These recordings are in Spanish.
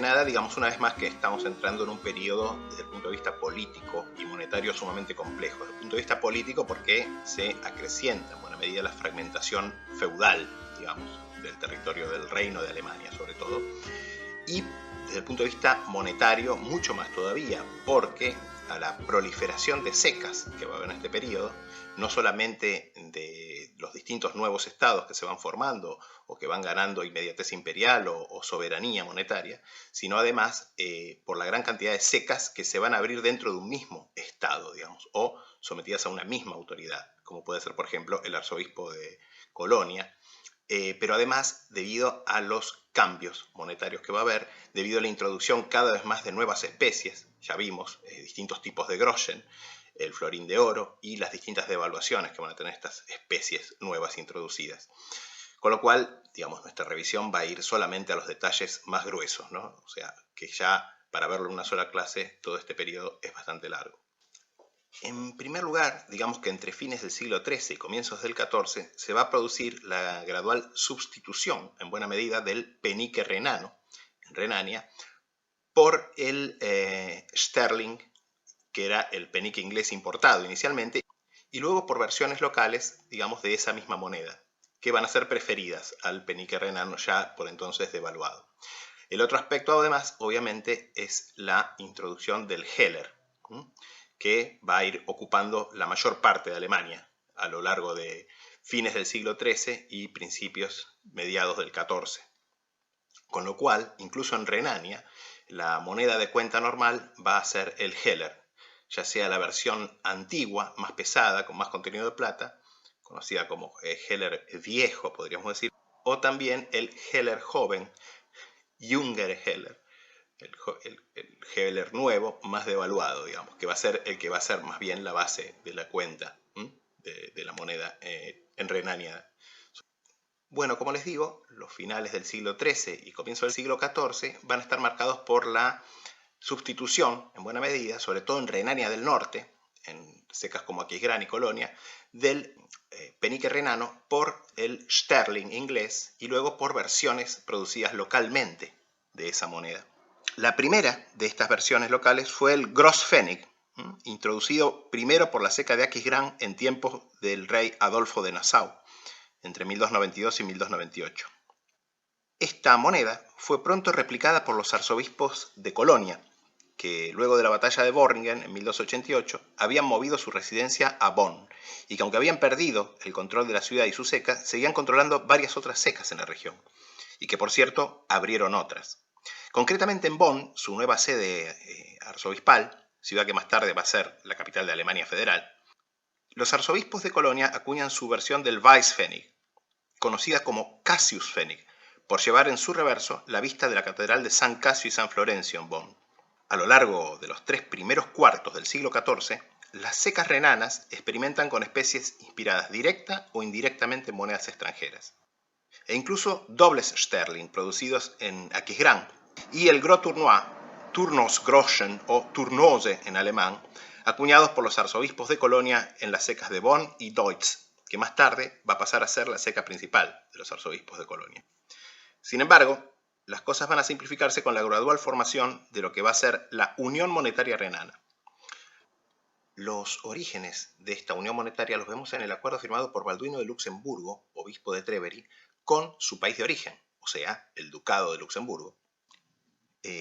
nada, digamos una vez más que estamos entrando en un periodo desde el punto de vista político y monetario sumamente complejo. Desde el punto de vista político porque se acrecienta en buena medida la fragmentación feudal, digamos, del territorio del Reino de Alemania sobre todo. Y desde el punto de vista monetario mucho más todavía, porque a la proliferación de secas que va a haber en este periodo, no solamente de los distintos nuevos estados que se van formando o que van ganando inmediatez imperial o soberanía monetaria, sino además por la gran cantidad de secas que se van a abrir dentro de un mismo estado, digamos, o sometidas a una misma autoridad, como puede ser, por ejemplo, el arzobispo de Colonia, pero además debido a los cambios monetarios que va a haber, debido a la introducción cada vez más de nuevas especies, ya vimos distintos tipos de groschen, el florín de oro y las distintas devaluaciones que van a tener estas especies nuevas introducidas. Con lo cual, digamos, nuestra revisión va a ir solamente a los detalles más gruesos, ¿no? O sea, que ya para verlo en una sola clase, todo este periodo es bastante largo. En primer lugar, digamos que entre fines del siglo XIII y comienzos del XIV se va a producir la gradual sustitución, en buena medida, del penique renano, en Renania, por el sterling, que era el penique inglés importado inicialmente, y luego por versiones locales, digamos, de esa misma moneda, que van a ser preferidas al penique renano ya por entonces devaluado. El otro aspecto, además, obviamente, es la introducción del Heller, que va a ir ocupando la mayor parte de Alemania a lo largo de fines del siglo XIII y principios mediados del XIV. Con lo cual, incluso en Renania, la moneda de cuenta normal va a ser el Heller, ya sea la versión antigua, más pesada, con más contenido de plata, conocida como Heller viejo, podríamos decir, o también el Heller joven, Junger Heller, el Heller nuevo, más devaluado, digamos, que va a ser el que va a ser más bien la base de la cuenta de la moneda en Renania. Bueno, como les digo, los finales del siglo XIII y comienzo del siglo XIV van a estar marcados por la sustitución, en buena medida, sobre todo en Renania del Norte, en secas como Aquisgrán y Colonia, del penique renano por el sterling inglés y luego por versiones producidas localmente de esa moneda. La primera de estas versiones locales fue el Grospfennig, introducido primero por la seca de Aquisgrán en tiempos del rey Adolfo de Nassau, entre 1292 y 1298. Esta moneda fue pronto replicada por los arzobispos de Colonia, que luego de la batalla de Borringen en 1288 habían movido su residencia a Bonn y que aunque habían perdido el control de la ciudad y su seca, seguían controlando varias otras secas en la región y que por cierto abrieron otras. Concretamente en Bonn, su nueva sede arzobispal, ciudad que más tarde va a ser la capital de Alemania Federal, los arzobispos de Colonia acuñan su versión del Weißpfennig, conocida como Cassius-Pfennig, por llevar en su reverso la vista de la catedral de San Casio y San Florencio en Bonn. A lo largo de los 3 primeros cuartos del siglo XIV, las secas renanas experimentan con especies inspiradas directa o indirectamente en monedas extranjeras, e incluso dobles sterling producidos en Aquisgrán y el Gros Tournois, Turnosgroschen o Turnose en alemán, acuñados por los arzobispos de Colonia en las secas de Bonn y Deutz, que más tarde va a pasar a ser la seca principal de los arzobispos de Colonia. Sin embargo, las cosas van a simplificarse con la gradual formación de lo que va a ser la Unión Monetaria Renana. Los orígenes de esta unión monetaria los vemos en el acuerdo firmado por Balduino de Luxemburgo, obispo de Trèveris, con su país de origen, o sea, el Ducado de Luxemburgo,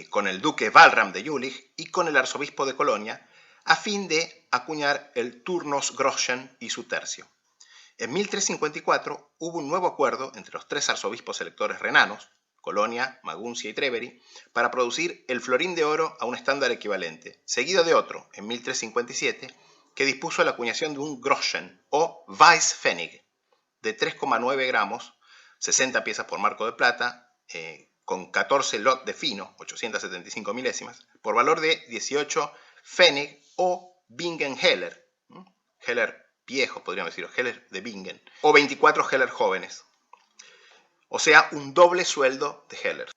con el duque Walram de Jülich y con el arzobispo de Colonia, a fin de acuñar el Turnosgroschen y su tercio. En 1354 hubo un nuevo acuerdo entre los 3 arzobispos electores renanos, Colonia, Maguncia y Trèveris, para producir el florín de oro a un estándar equivalente, seguido de otro, en 1357, que dispuso la acuñación de un Groschen o Weißpfennig de 3,9 gramos, 60 piezas por marco de plata, con 14 lot de fino, 875 milésimas, por valor de 18 Pfennig o Bingen-Heller, Heller viejo, podríamos decir, Heller de Bingen, o 24 Heller jóvenes, o sea, un doble sueldo de Heller.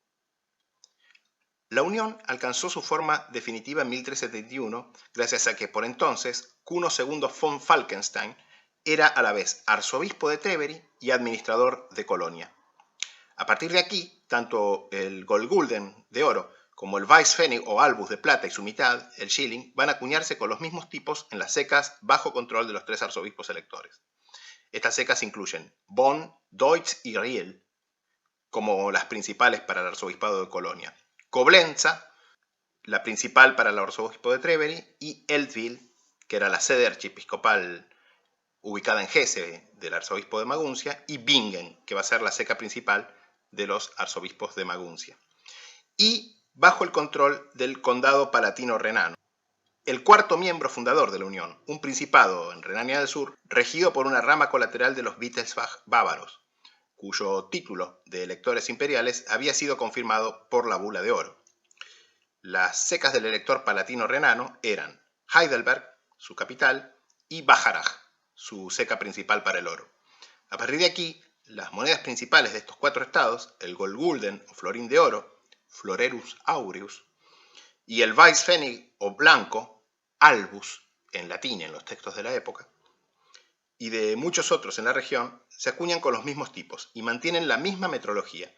La unión alcanzó su forma definitiva en 1371, gracias a que por entonces Kuno II von Falkenstein era a la vez arzobispo de Trèveris y administrador de Colonia. A partir de aquí, tanto el Goldgulden de oro como el Weisspfennig o albus de plata y su mitad, el Schilling, van a acuñarse con los mismos tipos en las secas bajo control de los 3 arzobispos electores. Estas secas incluyen Bonn, Deutz y Riel, como las principales para el arzobispado de Colonia, Coblenza, la principal para el arzobispo de Treveri, y Eltville, que era la sede archiepiscopal ubicada en Hesse del arzobispo de Maguncia, y Bingen, que va a ser la seca principal de los arzobispos de Maguncia. Y bajo el control del condado palatino-renano, el cuarto miembro fundador de la Unión, un principado en Renania del Sur, regido por una rama colateral de los Wittelsbach bávaros, cuyo título de electores imperiales había sido confirmado por la Bula de Oro. Las secas del elector palatino-renano eran Heidelberg, su capital, y Bacharach, su seca principal para el oro. A partir de aquí, las monedas principales de estos 4 estados, el Goldgulden o florín de oro, Florerus aureus, y el Weisspfennig o blanco, albus, en latín en los textos de la época, y de muchos otros en la región, se acuñan con los mismos tipos y mantienen la misma metrología.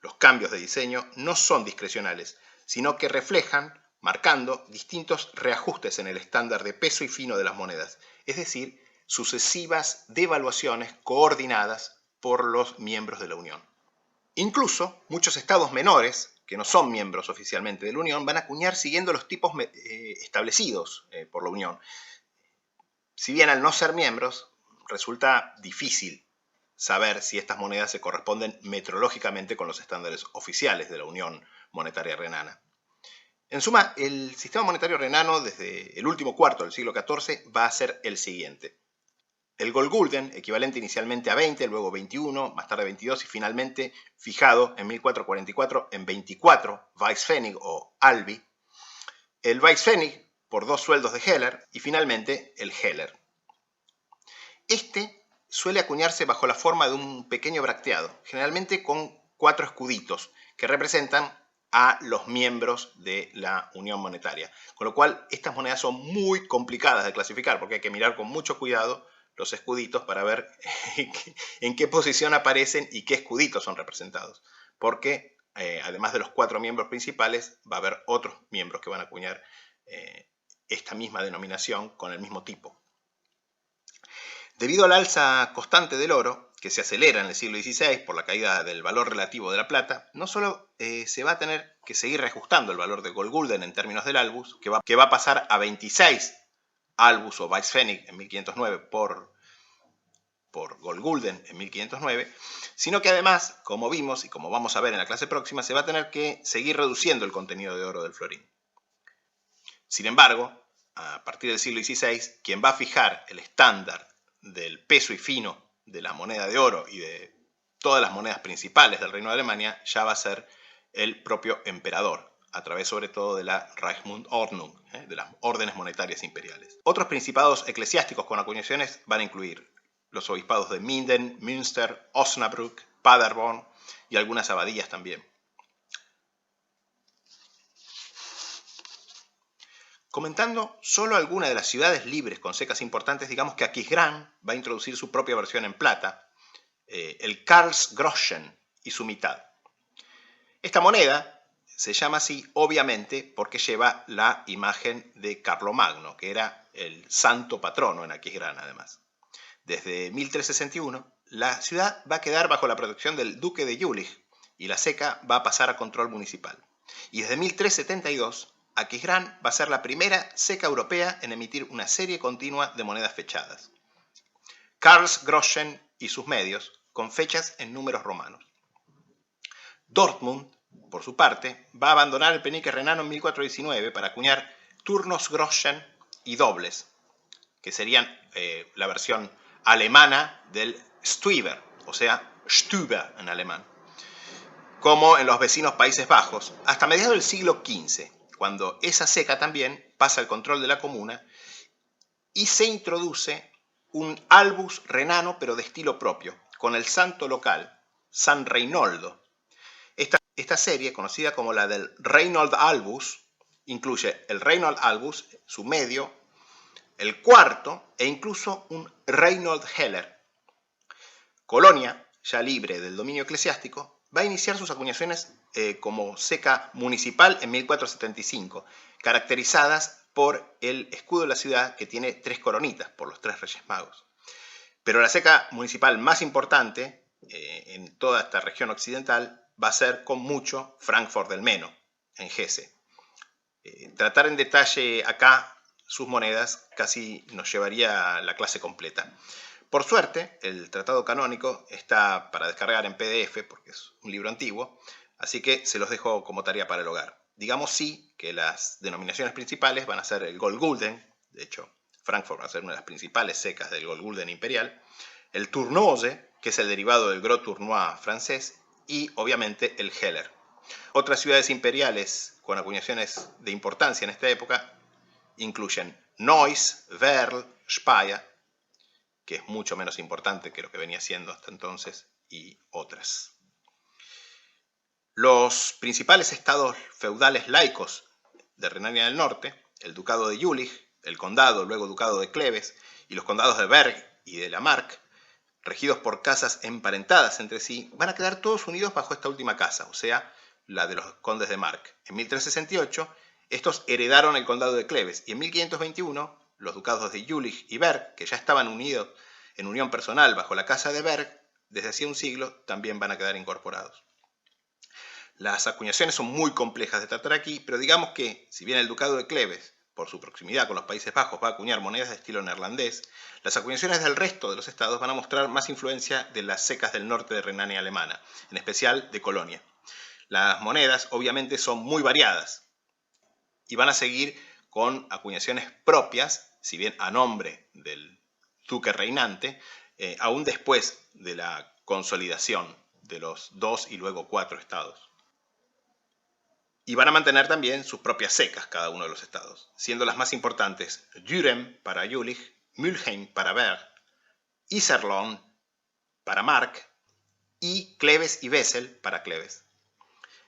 Los cambios de diseño no son discrecionales, sino que reflejan, marcando distintos reajustes en el estándar de peso y fino de las monedas, es decir, sucesivas devaluaciones coordinadas por los miembros de la Unión. Incluso muchos estados menores, que no son miembros oficialmente de la Unión, van a acuñar siguiendo los tipos establecidos por la Unión. Si bien al no ser miembros, resulta difícil saber si estas monedas se corresponden metrológicamente con los estándares oficiales de la Unión Monetaria Renana. En suma, el sistema monetario renano desde el último cuarto del siglo XIV va a ser el siguiente. El Goldgulden, equivalente inicialmente a 20, luego 21, más tarde 22 y finalmente fijado en 1444 en 24 Weisspfennig o Albi. El Weisspfennig por 2 sueldos de Heller y finalmente el Heller. Este suele acuñarse bajo la forma de un pequeño bracteado, generalmente con 4 escuditos que representan a los miembros de la Unión Monetaria. Con lo cual, estas monedas son muy complicadas de clasificar porque hay que mirar con mucho cuidado los escuditos para ver en qué posición aparecen y qué escuditos son representados. Porque además de los 4 miembros principales, va a haber otros miembros que van a acuñar esta misma denominación con el mismo tipo. Debido al alza constante del oro, que se acelera en el siglo XVI por la caída del valor relativo de la plata, no solo se va a tener que seguir reajustando el valor de Goldgulden en términos del albus, que va a pasar a 26 albus o Weisspfennig en 1509 por Goldgulden en 1509, sino que además, como vimos y como vamos a ver en la clase próxima, se va a tener que seguir reduciendo el contenido de oro del florín. Sin embargo, a partir del siglo XVI, quien va a fijar el estándar del peso y fino de la moneda de oro y de todas las monedas principales del Reino de Alemania ya va a ser el propio emperador, a través sobre todo de la Reichsmundordnung, de las órdenes monetarias imperiales. Otros principados eclesiásticos con acuñaciones van a incluir los obispados de Minden, Münster, Osnabrück, Paderborn y algunas abadías también. Comentando solo algunas de las ciudades libres con secas importantes, digamos que Aquisgrán va a introducir su propia versión en plata, el Karlsgroschen y su mitad. Esta moneda se llama así, obviamente, porque lleva la imagen de Carlomagno, que era el santo patrono en Aquisgrán, además. Desde 1361, la ciudad va a quedar bajo la protección del duque de Jülich y la seca va a pasar a control municipal. Y desde 1372, Aquisgrán va a ser la primera seca europea en emitir una serie continua de monedas fechadas. Karlsgroschen y sus medios, con fechas en números romanos. Dortmund, por su parte, va a abandonar el penique renano en 1419 para acuñar Turnusgroschen y dobles, que serían la versión alemana del Steuber, o sea, Stüber en alemán, como en los vecinos Países Bajos, hasta mediados del siglo XV, cuando esa seca también pasa al control de la comuna y se introduce un albus renano pero de estilo propio, con el santo local, San Reinoldo. Esta serie, conocida como la del Reinhold Albus, incluye el Reinhold Albus, su medio, el cuarto e incluso un Reinhold Heller. Colonia, ya libre del dominio eclesiástico, va a iniciar sus acuñaciones como ceca municipal en 1475, caracterizadas por el escudo de la ciudad que tiene 3 coronitas por los 3 Reyes Magos. Pero la ceca municipal más importante en toda esta región occidental va a ser con mucho Francfort del Meno, en Hesse. Tratar en detalle acá sus monedas casi nos llevaría a la clase completa. Por suerte, el tratado canónico está para descargar en PDF, porque es un libro antiguo, así que se los dejo como tarea para el hogar. Digamos sí que las denominaciones principales van a ser el Goldgulden, de hecho Frankfurt va a ser una de las principales secas del Goldgulden imperial, el Tournose, que es el derivado del Gros Tournois francés, y obviamente el Heller. Otras ciudades imperiales con acuñaciones de importancia en esta época incluyen Neuss, Werl, Speyer, que es mucho menos importante que lo que venía siendo hasta entonces, y otras. Los principales estados feudales laicos de Renania del Norte, el ducado de Jülich, el condado, luego ducado de Cleves, y los condados de Berg y de la Mark, regidos por casas emparentadas entre sí, van a quedar todos unidos bajo esta última casa, o sea, la de los condes de Mark. En 1368, estos heredaron el condado de Cleves, y en 1521, los ducados de Jülich y Berg, que ya estaban unidos en unión personal bajo la casa de Berg, desde hacía un siglo, también van a quedar incorporados. Las acuñaciones son muy complejas de tratar aquí, pero digamos que, si bien el ducado de Cleves, por su proximidad con los Países Bajos, va a acuñar monedas de estilo neerlandés, las acuñaciones del resto de los estados van a mostrar más influencia de las secas del norte de Renania alemana, en especial de Colonia. Las monedas, obviamente, son muy variadas y van a seguir con acuñaciones propias, si bien a nombre del duque reinante, aún después de la consolidación de los 2 y luego 4 estados. Y van a mantener también sus propias secas cada uno de los estados, siendo las más importantes Düren para Jülich, Mülheim para Berg, Iserlohn para Mark y Cleves y Wesel para Cleves.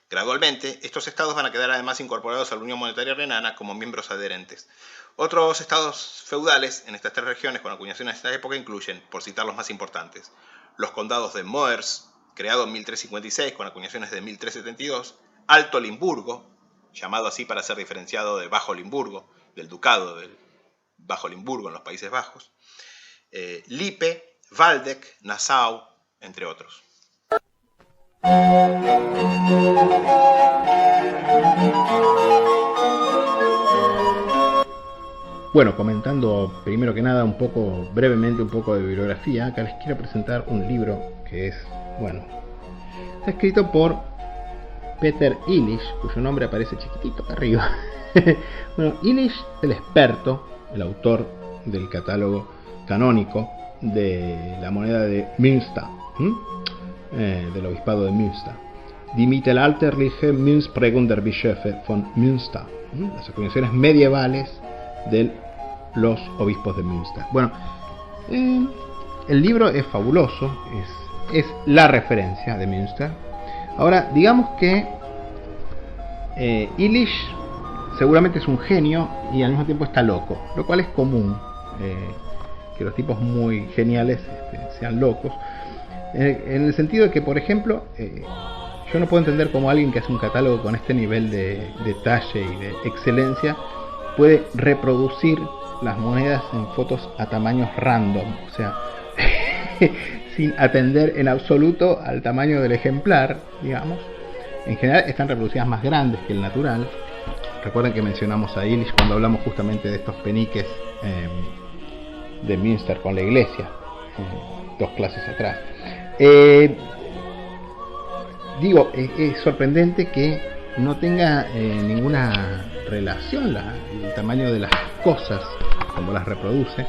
Gradualmente, estos estados van a quedar además incorporados a la Unión Monetaria Renana como miembros adherentes. Otros estados feudales en estas 3 regiones con acuñaciones de esta época incluyen, por citar los más importantes, los condados de Moers, creado en 1356 con acuñaciones de 1372, Alto Limburgo, llamado así para ser diferenciado de Bajo Limburgo, del ducado del Bajo Limburgo en los Países Bajos, Lippe, Waldeck, Nassau, entre otros. Bueno, comentando primero que nada brevemente un poco de bibliografía, acá les quiero presentar un libro que es, está escrito por Peter Illich, cuyo nombre aparece chiquitito acá arriba. Illich es el experto, el autor del catálogo canónico de la moneda de Münster, del obispado de Münster. Die mittelalterliche Münzprägung der Bischöfe von Münster, las acuñaciones medievales de los obispos de Münster. El libro es fabuloso, es la referencia de Münster. Ahora, digamos que Illich seguramente es un genio y al mismo tiempo está loco, lo cual es común, que los tipos muy geniales sean locos, en el sentido de que, por ejemplo, yo no puedo entender cómo alguien que hace un catálogo con este nivel de detalle y de excelencia puede reproducir las monedas en fotos a tamaños random, o sea, sin atender en absoluto al tamaño del ejemplar, digamos. En general están reproducidas más grandes que el natural. Recuerden que mencionamos a Illich cuando hablamos justamente de estos peniques de Münster con la iglesia, 2 clases atrás. Es sorprendente que no tenga ninguna relación el tamaño de las cosas como las reproduce.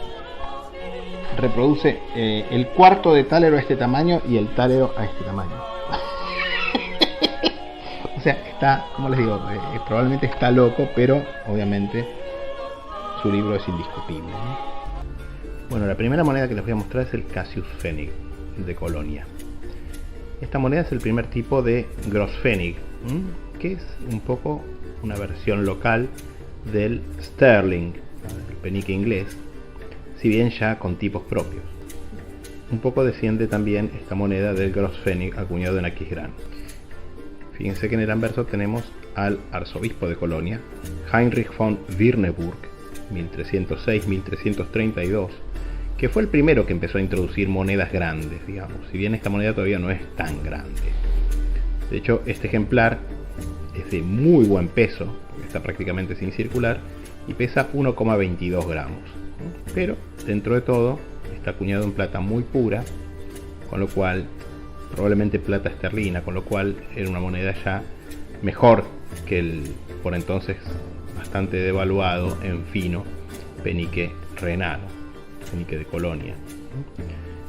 Reproduce el cuarto de talero a este tamaño y el talero a este tamaño. O sea, está, como les digo, probablemente está loco, pero obviamente su libro es indiscutible, ¿no? Bueno, la primera moneda que les voy a mostrar es el Cassius Pfennig de Colonia. Esta moneda es el primer tipo de Grospfennig, que es un poco una versión local del Sterling, el penique inglés, si bien ya con tipos propios. Un poco desciende también esta moneda del Grospfennig acuñado en Aquisgrán. Fíjense que en el anverso tenemos al arzobispo de Colonia, Heinrich von Wirneburg, 1306-1332, que fue el primero que empezó a introducir monedas grandes, digamos, si bien esta moneda todavía no es tan grande. De hecho, este ejemplar es de muy buen peso, porque está prácticamente sin circular, y pesa 1,22 gramos, ¿no? Pero, dentro de todo, está acuñado en plata muy pura, con lo cual, probablemente plata esterlina, con lo cual era una moneda ya mejor que el, por entonces, bastante devaluado en fino penique renano, penique de Colonia.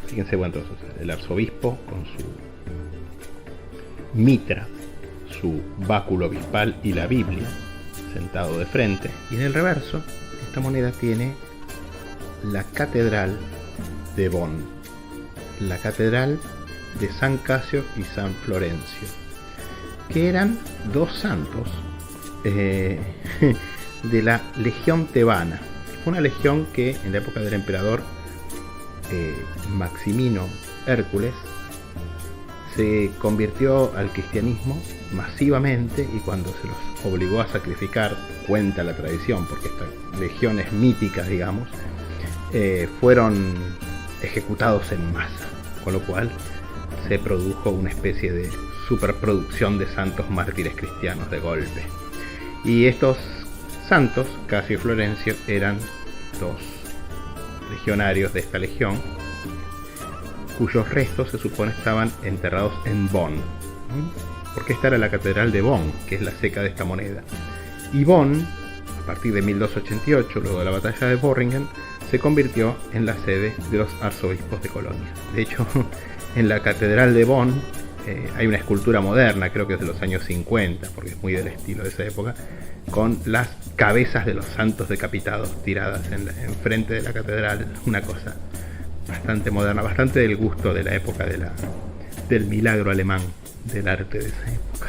Fíjense, bueno, entonces, el arzobispo con su mitra, su báculo obispal y la Biblia, sentado de frente. Y en el reverso, esta moneda tiene la catedral de Bonn, la catedral de San Casio y San Florencio, que eran dos santos de la legión tebana. Fue una legión que en la época del emperador Maximino Hércules se convirtió al cristianismo masivamente, y cuando se los obligó a sacrificar, cuenta la tradición, porque estas legiones míticas, digamos, fueron ejecutados en masa, con lo cual se produjo una especie de superproducción de santos mártires cristianos de golpe. Y estos santos, Casio y Florencio, eran dos legionarios de esta legión, cuyos restos se supone estaban enterrados en Bonn, porque esta era la catedral de Bonn, que es la ceca de esta moneda. Y Bonn, a partir de 1288, luego de la batalla de Borringen, se convirtió en la sede de los arzobispos de Colonia. De hecho, en la catedral de Bonn hay una escultura moderna, creo que es de los años 50, porque es muy del estilo de esa época, con las cabezas de los santos decapitados tiradas en frente de la catedral. Una cosa bastante moderna, bastante del gusto de la época del milagro alemán, del arte de esa época.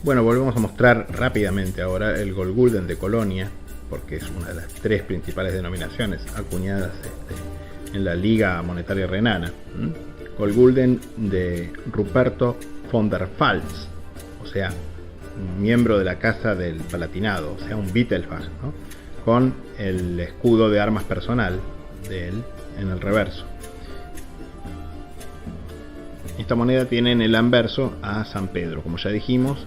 Bueno, volvemos a mostrar rápidamente ahora el Goldgulden de Colonia, porque es una de las tres principales denominaciones acuñadas en la Liga Monetaria Renana. Goldgulden de Ruperto von der Pfalz, o sea, un miembro de la Casa del Palatinado, o sea, un Wittelsbach, ¿no? Con el escudo de armas personal de él en el reverso. Esta moneda tiene en el anverso a San Pedro, como ya dijimos,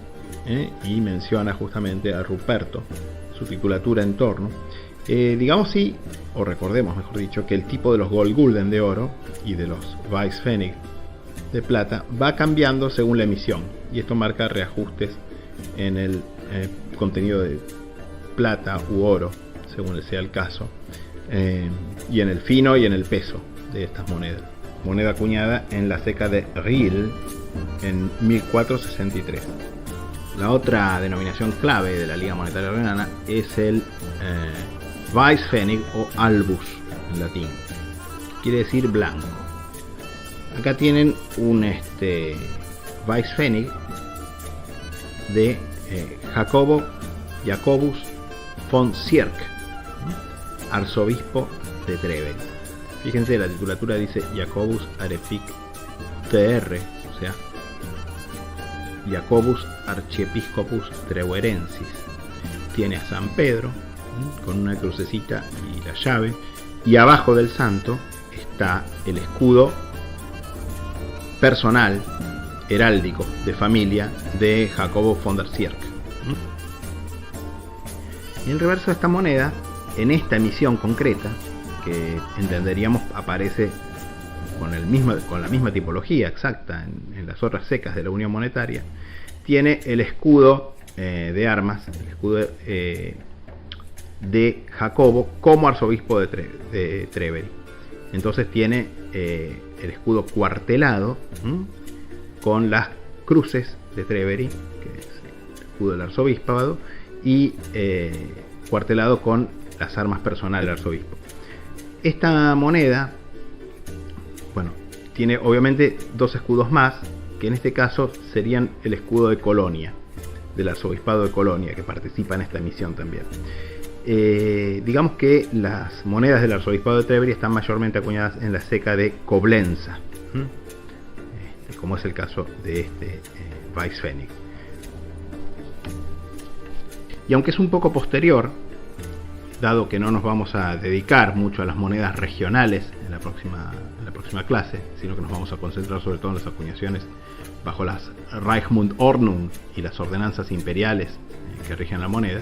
y menciona justamente a Ruperto, su titulatura en torno. Digamos sí, o recordemos mejor dicho, que el tipo de los Goldgulden de oro y de los Weißpfennig de plata va cambiando según la emisión, y esto marca reajustes en el contenido de plata u oro, según sea el caso, y en el fino y en el peso de estas monedas. Moneda acuñada en la ceca de Riel en 1463. La otra denominación clave de la Liga Monetaria Renana es el Weißpfennig o albus en latín, quiere decir blanco. Acá tienen un Weißpfennig de Jacobus von Zierk, arzobispo de Treven. Fíjense, la titulatura dice Jacobus Arepic TR, o sea, Jacobus Archiepiscopus Treverensis. Tiene a San Pedro con una crucecita y la llave, y abajo del santo está el escudo personal heráldico de familia de Jacobo von der Zierk. Y el reverso de esta moneda, en esta emisión concreta, que entenderíamos aparece con la misma tipología exacta en las otras secas de la Unión Monetaria, tiene el escudo de armas, el escudo de Jacobo como arzobispo de Treveri. Entonces tiene el escudo cuartelado con las cruces de Treveri, que es el escudo del arzobispado, y cuartelado con las armas personales del arzobispo. Esta moneda, bueno, tiene obviamente dos escudos más, que en este caso serían el escudo de Colonia, del arzobispado de Colonia, que participa en esta emisión también. Digamos que las monedas del arzobispado de Treveri están mayormente acuñadas en la ceca de Coblenza. como es el caso de este Weißpfennig. Y aunque es un poco posterior, dado que no nos vamos a dedicar mucho a las monedas regionales en la próxima clase, sino que nos vamos a concentrar sobre todo en las acuñaciones bajo las Reichsmundordnung y las ordenanzas imperiales que rigen la moneda.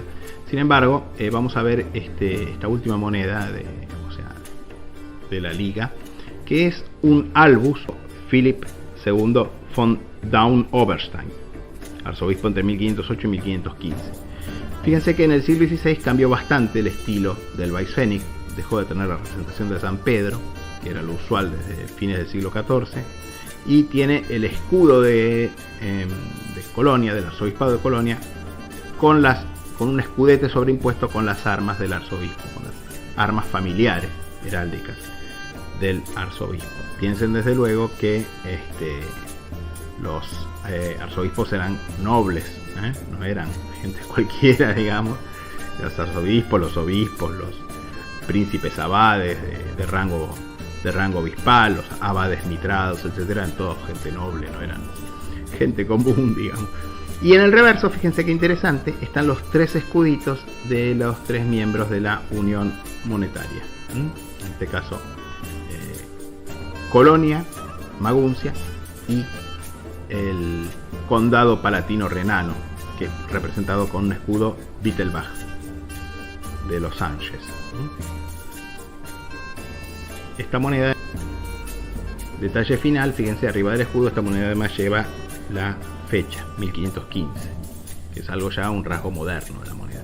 Sin embargo, vamos a ver esta última moneda de la liga, que es un albus Philipp II von Daun-Oberstein, arzobispo entre 1508 y 1515. Fíjense que en el siglo XVI cambió bastante el estilo del Weißpfennig, dejó de tener la representación de San Pedro, que era lo usual desde fines del siglo XIV, y tiene el escudo de Colonia, del arzobispado de Colonia, con un escudete sobreimpuesto con las armas del arzobispo, con las armas familiares heráldicas del arzobispo. Piensen desde luego que los arzobispos eran nobles, no eran gente cualquiera, digamos. Los arzobispos, los obispos, los príncipes abades de rango obispal, los abades mitrados, etcétera, eran todos gente noble, no eran gente común, digamos. Y en el reverso, fíjense qué interesante, están los tres escuditos de los tres miembros de la Unión Monetaria. En este caso, Colonia, Maguncia y el Condado Palatino Renano, que representado con un escudo Wittelbach de los Sánchez. Esta moneda, detalle final, fíjense arriba del escudo, esta moneda además lleva la fecha 1515, que es algo ya un rasgo moderno de la moneda,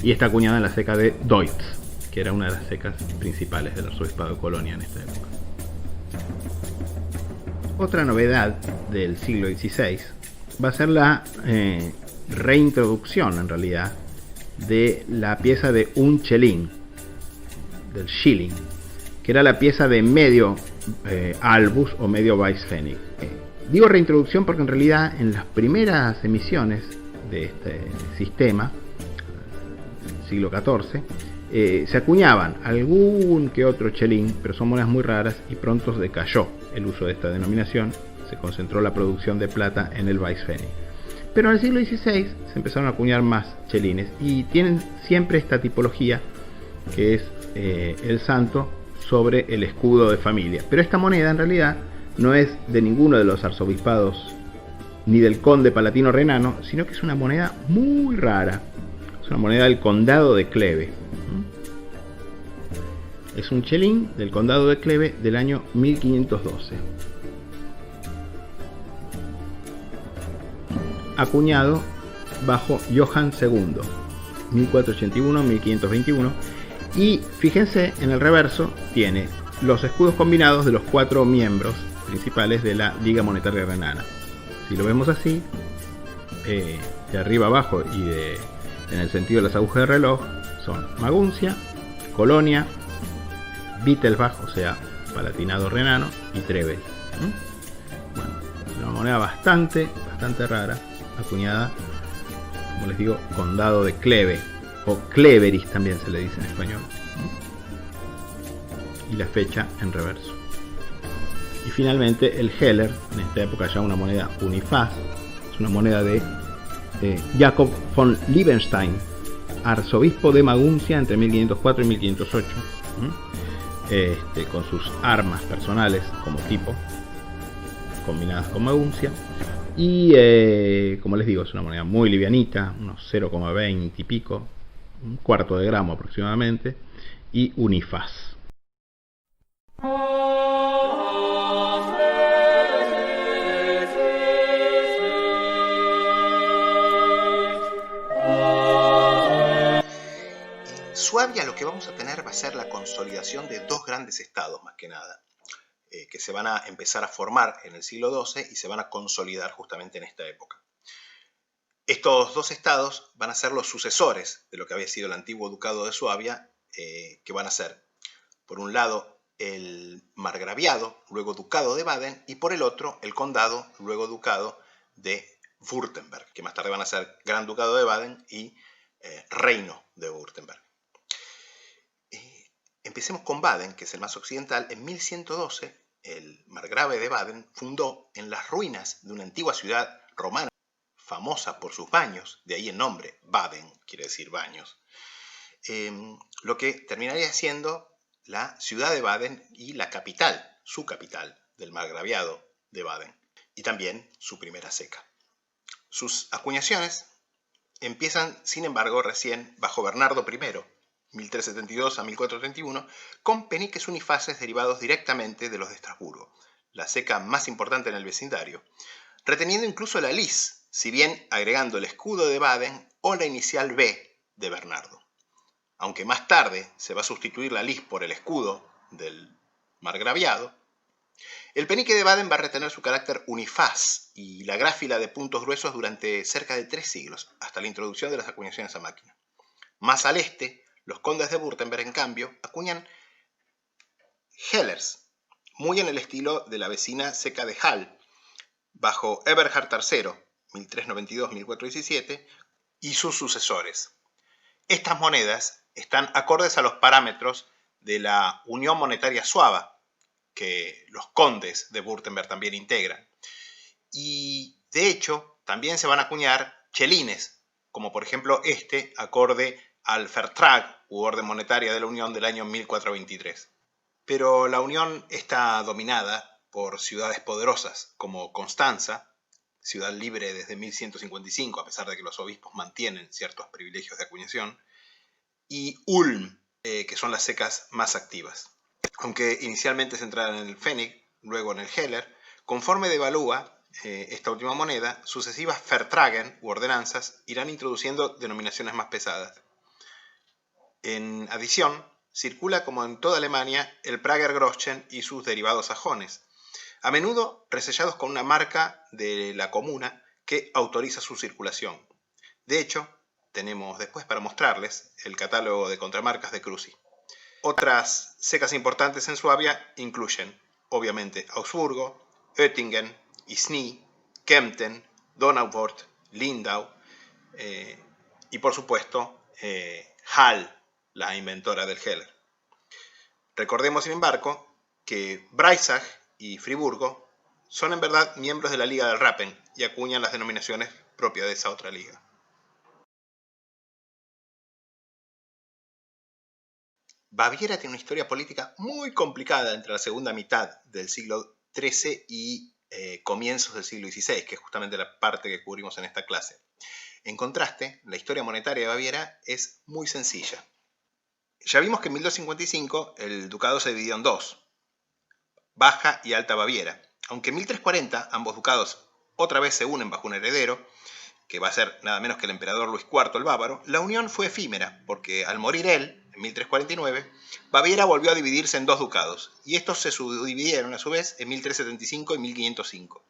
y está acuñada en la ceca de Deutz, que era una de las cecas principales del arzobispado de Colonia en esta época. Otra novedad del siglo XVI va a ser la reintroducción, en realidad, de la pieza de un chelín, del shilling, que era la pieza de medio albus o medio Weißpfennig. Digo reintroducción porque en realidad en las primeras emisiones de este sistema, siglo XIV, se acuñaban algún que otro chelín, pero son monedas muy raras y pronto decayó el uso de esta denominación, se concentró la producción de plata en el Weißpfennig. Pero en el siglo XVI se empezaron a acuñar más chelines y tienen siempre esta tipología que es el santo sobre el escudo de familia. Pero esta moneda en realidad no es de ninguno de los arzobispados ni del conde palatino renano, sino que es una moneda muy rara. Es una moneda del condado de Kleve. Es un chelín del condado de Kleve del año 1512. Acuñado bajo Johann II, 1481-1521. Y fíjense, en el reverso tiene los escudos combinados de los cuatro miembros principales de la Liga Monetaria Renana. Si lo vemos así, de arriba abajo y en el sentido de las agujas de reloj, son Maguncia, Colonia, Wittelbach, o sea, Palatinado Renano, y Trevel. Bueno, es una moneda bastante rara, acuñada, como les digo, condado de Kleve, o Cleveris también se le dice en español, y la fecha en reverso. Y finalmente el Heller, en esta época ya una moneda unifaz, es una moneda de Jacob von Liebenstein, arzobispo de Maguncia entre 1504 y 1508, con sus armas personales como tipo, combinadas con Maguncia. Y como les digo, es una moneda muy livianita, unos 0,20 y pico, un cuarto de gramo aproximadamente, y unifaz. En Suabia lo que vamos a tener va a ser la consolidación de dos grandes estados, más que nada, que se van a empezar a formar en el siglo XII y se van a consolidar justamente en esta época. Estos dos estados van a ser los sucesores de lo que había sido el antiguo ducado de Suabia, que van a ser, por un lado, el margraviado, luego ducado de Baden, y por el otro, el condado, luego ducado de Württemberg, que más tarde van a ser gran ducado de Baden y reino de Württemberg. Empecemos con Baden, que es el más occidental. En 1112 el margrave de Baden, fundó en las ruinas de una antigua ciudad romana famosa por sus baños, de ahí el nombre, Baden, quiere decir baños, lo que terminaría siendo la ciudad de Baden y la capital, su capital, del margraviado de Baden, y también su primera ceca. Sus acuñaciones empiezan, sin embargo, recién bajo Bernardo I, 1372 a 1431, con peniques unifaces derivados directamente de los de Estrasburgo, la ceca más importante en el vecindario, reteniendo incluso la lis, si bien agregando el escudo de Baden o la inicial B de Bernardo. Aunque más tarde se va a sustituir la lis por el escudo del margraviado, el penique de Baden va a retener su carácter unifaz y la gráfila de puntos gruesos durante cerca de 3 siglos, hasta la introducción de las acuñaciones a máquina. Más al este, los condes de Württemberg, en cambio, acuñan hellers, muy en el estilo de la vecina ceca de Hall, bajo Eberhard III, 1392-1417, y sus sucesores. Estas monedas están acordes a los parámetros de la Unión Monetaria Suava, que los condes de Württemberg también integran. Y, de hecho, también se van a acuñar chelines, como por ejemplo este, acorde al Vertrag, u orden monetaria de la Unión del año 1423. Pero la Unión está dominada por ciudades poderosas, como Constanza, ciudad libre desde 1155, a pesar de que los obispos mantienen ciertos privilegios de acuñación, y Ulm, que son las cecas más activas. Aunque inicialmente centrada en el Pfennig, luego en el Heller, conforme devalúa esta última moneda, sucesivas Vertragen u ordenanzas irán introduciendo denominaciones más pesadas. En adición, circula como en toda Alemania el Prager Groschen y sus derivados sajones, a menudo resellados con una marca de la comuna que autoriza su circulación. De hecho, tenemos después para mostrarles el catálogo de contramarcas de Cruci. Otras cecas importantes en Suabia incluyen, obviamente, Augsburgo, Oettingen, Isny, Kempten, Donauwörth, Lindau y, por supuesto, Hall, la inventora del Heller. Recordemos, sin embargo, que Breisach y Friburgo son en verdad miembros de la Liga del Rappen y acuñan las denominaciones propias de esa otra liga. Baviera tiene una historia política muy complicada entre la segunda mitad del siglo XIII y comienzos del siglo XVI, que es justamente la parte que cubrimos en esta clase. En contraste, la historia monetaria de Baviera es muy sencilla. Ya vimos que en 1255 el ducado se dividió en dos, Baja y Alta Baviera. Aunque en 1340 ambos ducados otra vez se unen bajo un heredero, que va a ser nada menos que el emperador Luis IV el Bávaro, la unión fue efímera, porque al morir él, en 1349, Baviera volvió a dividirse en dos ducados, y estos se subdividieron a su vez en 1375 y 1505.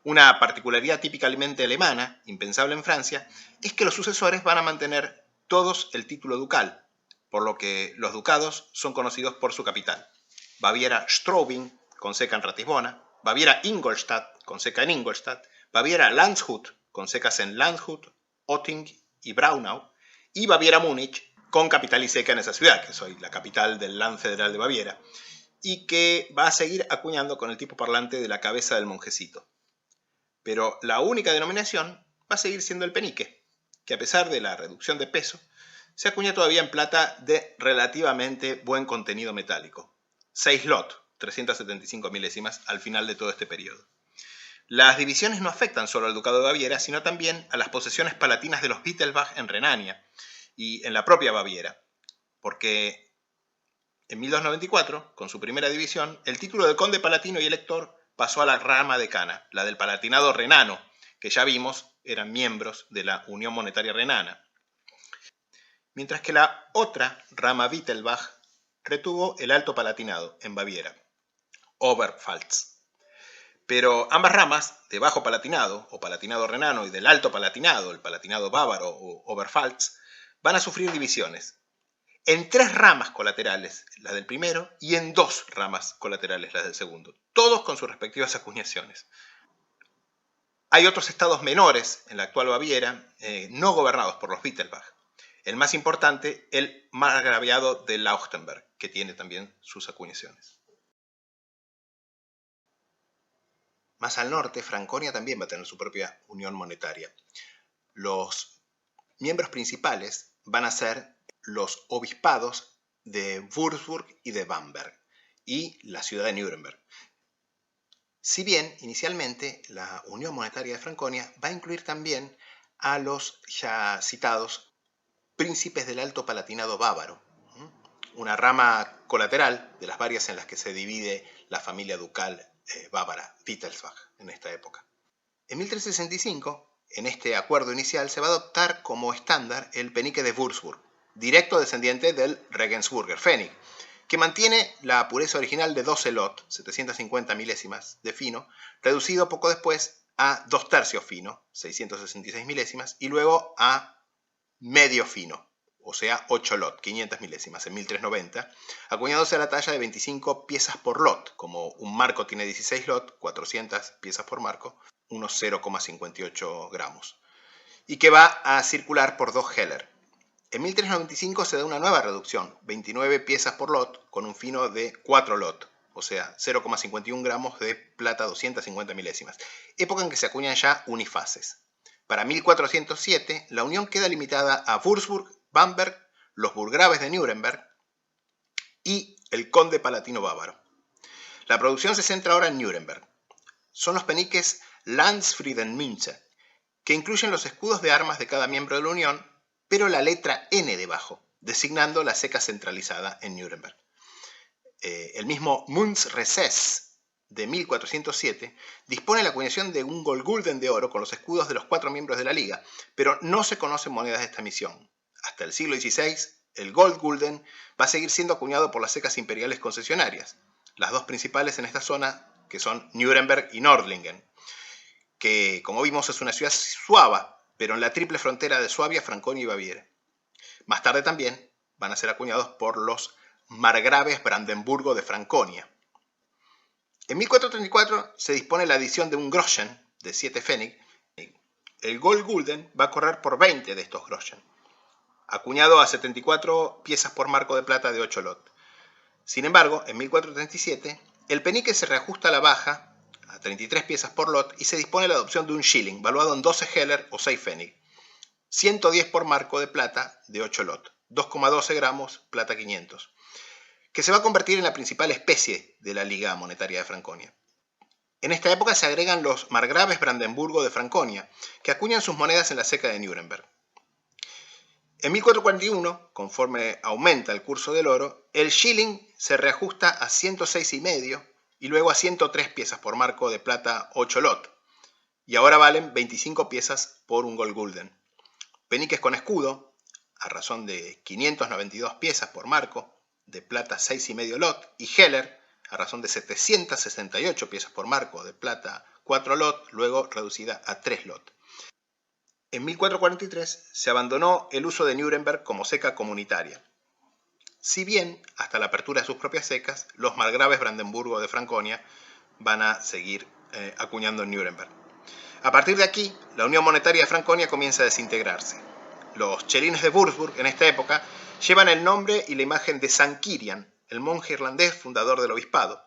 Una particularidad típicamente alemana, impensable en Francia, es que los sucesores van a mantener todos el título ducal, por lo que los ducados son conocidos por su capital. Baviera-Straubing, con ceca en Ratisbona, Baviera-Ingolstadt, con ceca en Ingolstadt, Baviera-Landshut, con secas en Landshut, Otting y Braunau, y Baviera-Múnich, con capital y ceca en esa ciudad, que soy la capital del Land Federal de Baviera, y que va a seguir acuñando con el tipo parlante de la cabeza del monjecito. Pero la única denominación va a seguir siendo el penique, que a pesar de la reducción de peso, se acuña todavía en plata de relativamente buen contenido metálico. 6 lot, 375 milésimas al final de todo este periodo. Las divisiones no afectan solo al Ducado de Baviera, sino también a las posesiones palatinas de los Wittelsbach en Renania y en la propia Baviera, porque en 1294, con su primera división, el título de conde palatino y elector pasó a la rama decana, la del Palatinado renano, que ya vimos eran miembros de la Unión Monetaria Renana, mientras que la otra rama Wittelsbach retuvo el Alto Palatinado en Baviera, Oberpfalz. Pero ambas ramas, de Bajo Palatinado o Palatinado renano y del Alto Palatinado, el Palatinado bávaro o Oberpfalz, van a sufrir divisiones. En 3 ramas colaterales, las del primero, y en 2 ramas colaterales, las del segundo, todos con sus respectivas acuñaciones. Hay otros estados menores en la actual Baviera, no gobernados por los Wittelsbach. El más importante, el margraviado de Lauchtenberg, que tiene también sus acuñaciones. Más al norte, Franconia también va a tener su propia unión monetaria. Los miembros principales van a ser los obispados de Würzburg y de Bamberg y la ciudad de Nuremberg. Si bien, inicialmente, la Unión Monetaria de Franconia va a incluir también a los ya citados príncipes del Alto Palatinado bávaro, una rama colateral de las varias en las que se divide la familia ducal bávara, Wittelsbach, en esta época. En 1365, en este acuerdo inicial, se va a adoptar como estándar el penique de Würzburg, directo descendiente del Regensburger Pfennig, que mantiene la pureza original de 12 lot, 750 milésimas de fino, reducido poco después a 2/3 fino, 666 milésimas, y luego a medio fino, o sea 8 lot, 500 milésimas, en 1390, acuñándose a la talla de 25 piezas por lot, como un marco tiene 16 lot, 400 piezas por marco, unos 0,58 gramos, y que va a circular por 2 heller. En 1395 se da una nueva reducción, 29 piezas por lot, con un fino de 4 lot, o sea, 0,51 gramos de plata 250 milésimas, época en que se acuñan ya unifaces. Para 1407, la unión queda limitada a Würzburg, Bamberg, los burgraves de Nuremberg y el conde palatino bávaro. La producción se centra ahora en Nuremberg. Son los peniques Landsfriedenmünze, que incluyen los escudos de armas de cada miembro de la unión, pero la letra N debajo, designando la ceca centralizada en Nuremberg. El mismo Münzreses de 1407 dispone la acuñación de un Goldgulden de oro con los escudos de los 4 miembros de la Liga, pero no se conocen monedas de esta emisión. Hasta el siglo XVI, el Goldgulden va a seguir siendo acuñado por las cecas imperiales concesionarias, las dos principales en esta zona, que son Nuremberg y Nordlingen, que, como vimos, es una ciudad suaba, pero en la triple frontera de Suabia, Franconia y Baviera. Más tarde también van a ser acuñados por los margraves Brandenburgo de Franconia. En 1434 se dispone la adición de un Groschen de 7 Pfennig. El Goldgulden va a correr por 20 de estos Groschen, acuñado a 74 piezas por marco de plata de 8 lot. Sin embargo, en 1437, el penique se reajusta a la baja a 33 piezas por lot y se dispone la adopción de un shilling, valuado en 12 heller o 6 Pfennig, 110 por marco de plata de 8 lot, 2,12 gramos, plata 500, que se va a convertir en la principal especie de la Liga Monetaria de Franconia. En esta época se agregan los margraves Brandenburgo de Franconia, que acuñan sus monedas en la ceca de Nuremberg. En 1441, conforme aumenta el curso del oro, el shilling se reajusta a 106,5 y luego a 103 piezas por marco de plata 8 lot, y ahora valen 25 piezas por un Goldgulden. Peniques con escudo, a razón de 592 piezas por marco de plata 6,5 lot, y heller, a razón de 768 piezas por marco de plata 4 lot, luego reducida a 3 lot. En 1443 se abandonó el uso de Nuremberg como ceca comunitaria. Si bien, hasta la apertura de sus propias cecas, los margraves Brandenburgo de Franconia van a seguir acuñando en Nuremberg. A partir de aquí, la Unión Monetaria de Franconia comienza a desintegrarse. Los chelines de Würzburg en esta época llevan el nombre y la imagen de San Kirian, el monje irlandés fundador del obispado,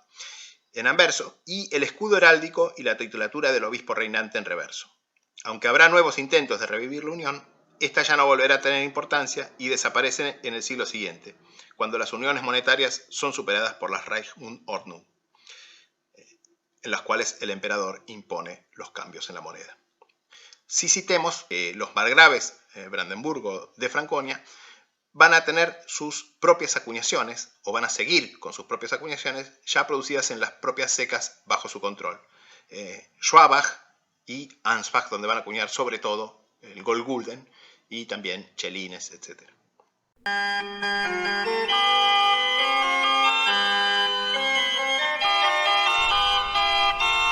en anverso, y el escudo heráldico y la titulatura del obispo reinante en reverso. Aunque habrá nuevos intentos de revivir la unión, esta ya no volverá a tener importancia y desaparece en el siglo siguiente, cuando las uniones monetarias son superadas por las Reichsordnung, en las cuales el emperador impone los cambios en la moneda. Si citemos que los margraves Brandenburgo de Franconia van a tener sus propias acuñaciones, o van a seguir con sus propias acuñaciones, ya producidas en las propias cecas bajo su control. Schwabach y Ansbach, donde van a acuñar sobre todo el Goldgulden y también chelines, etc.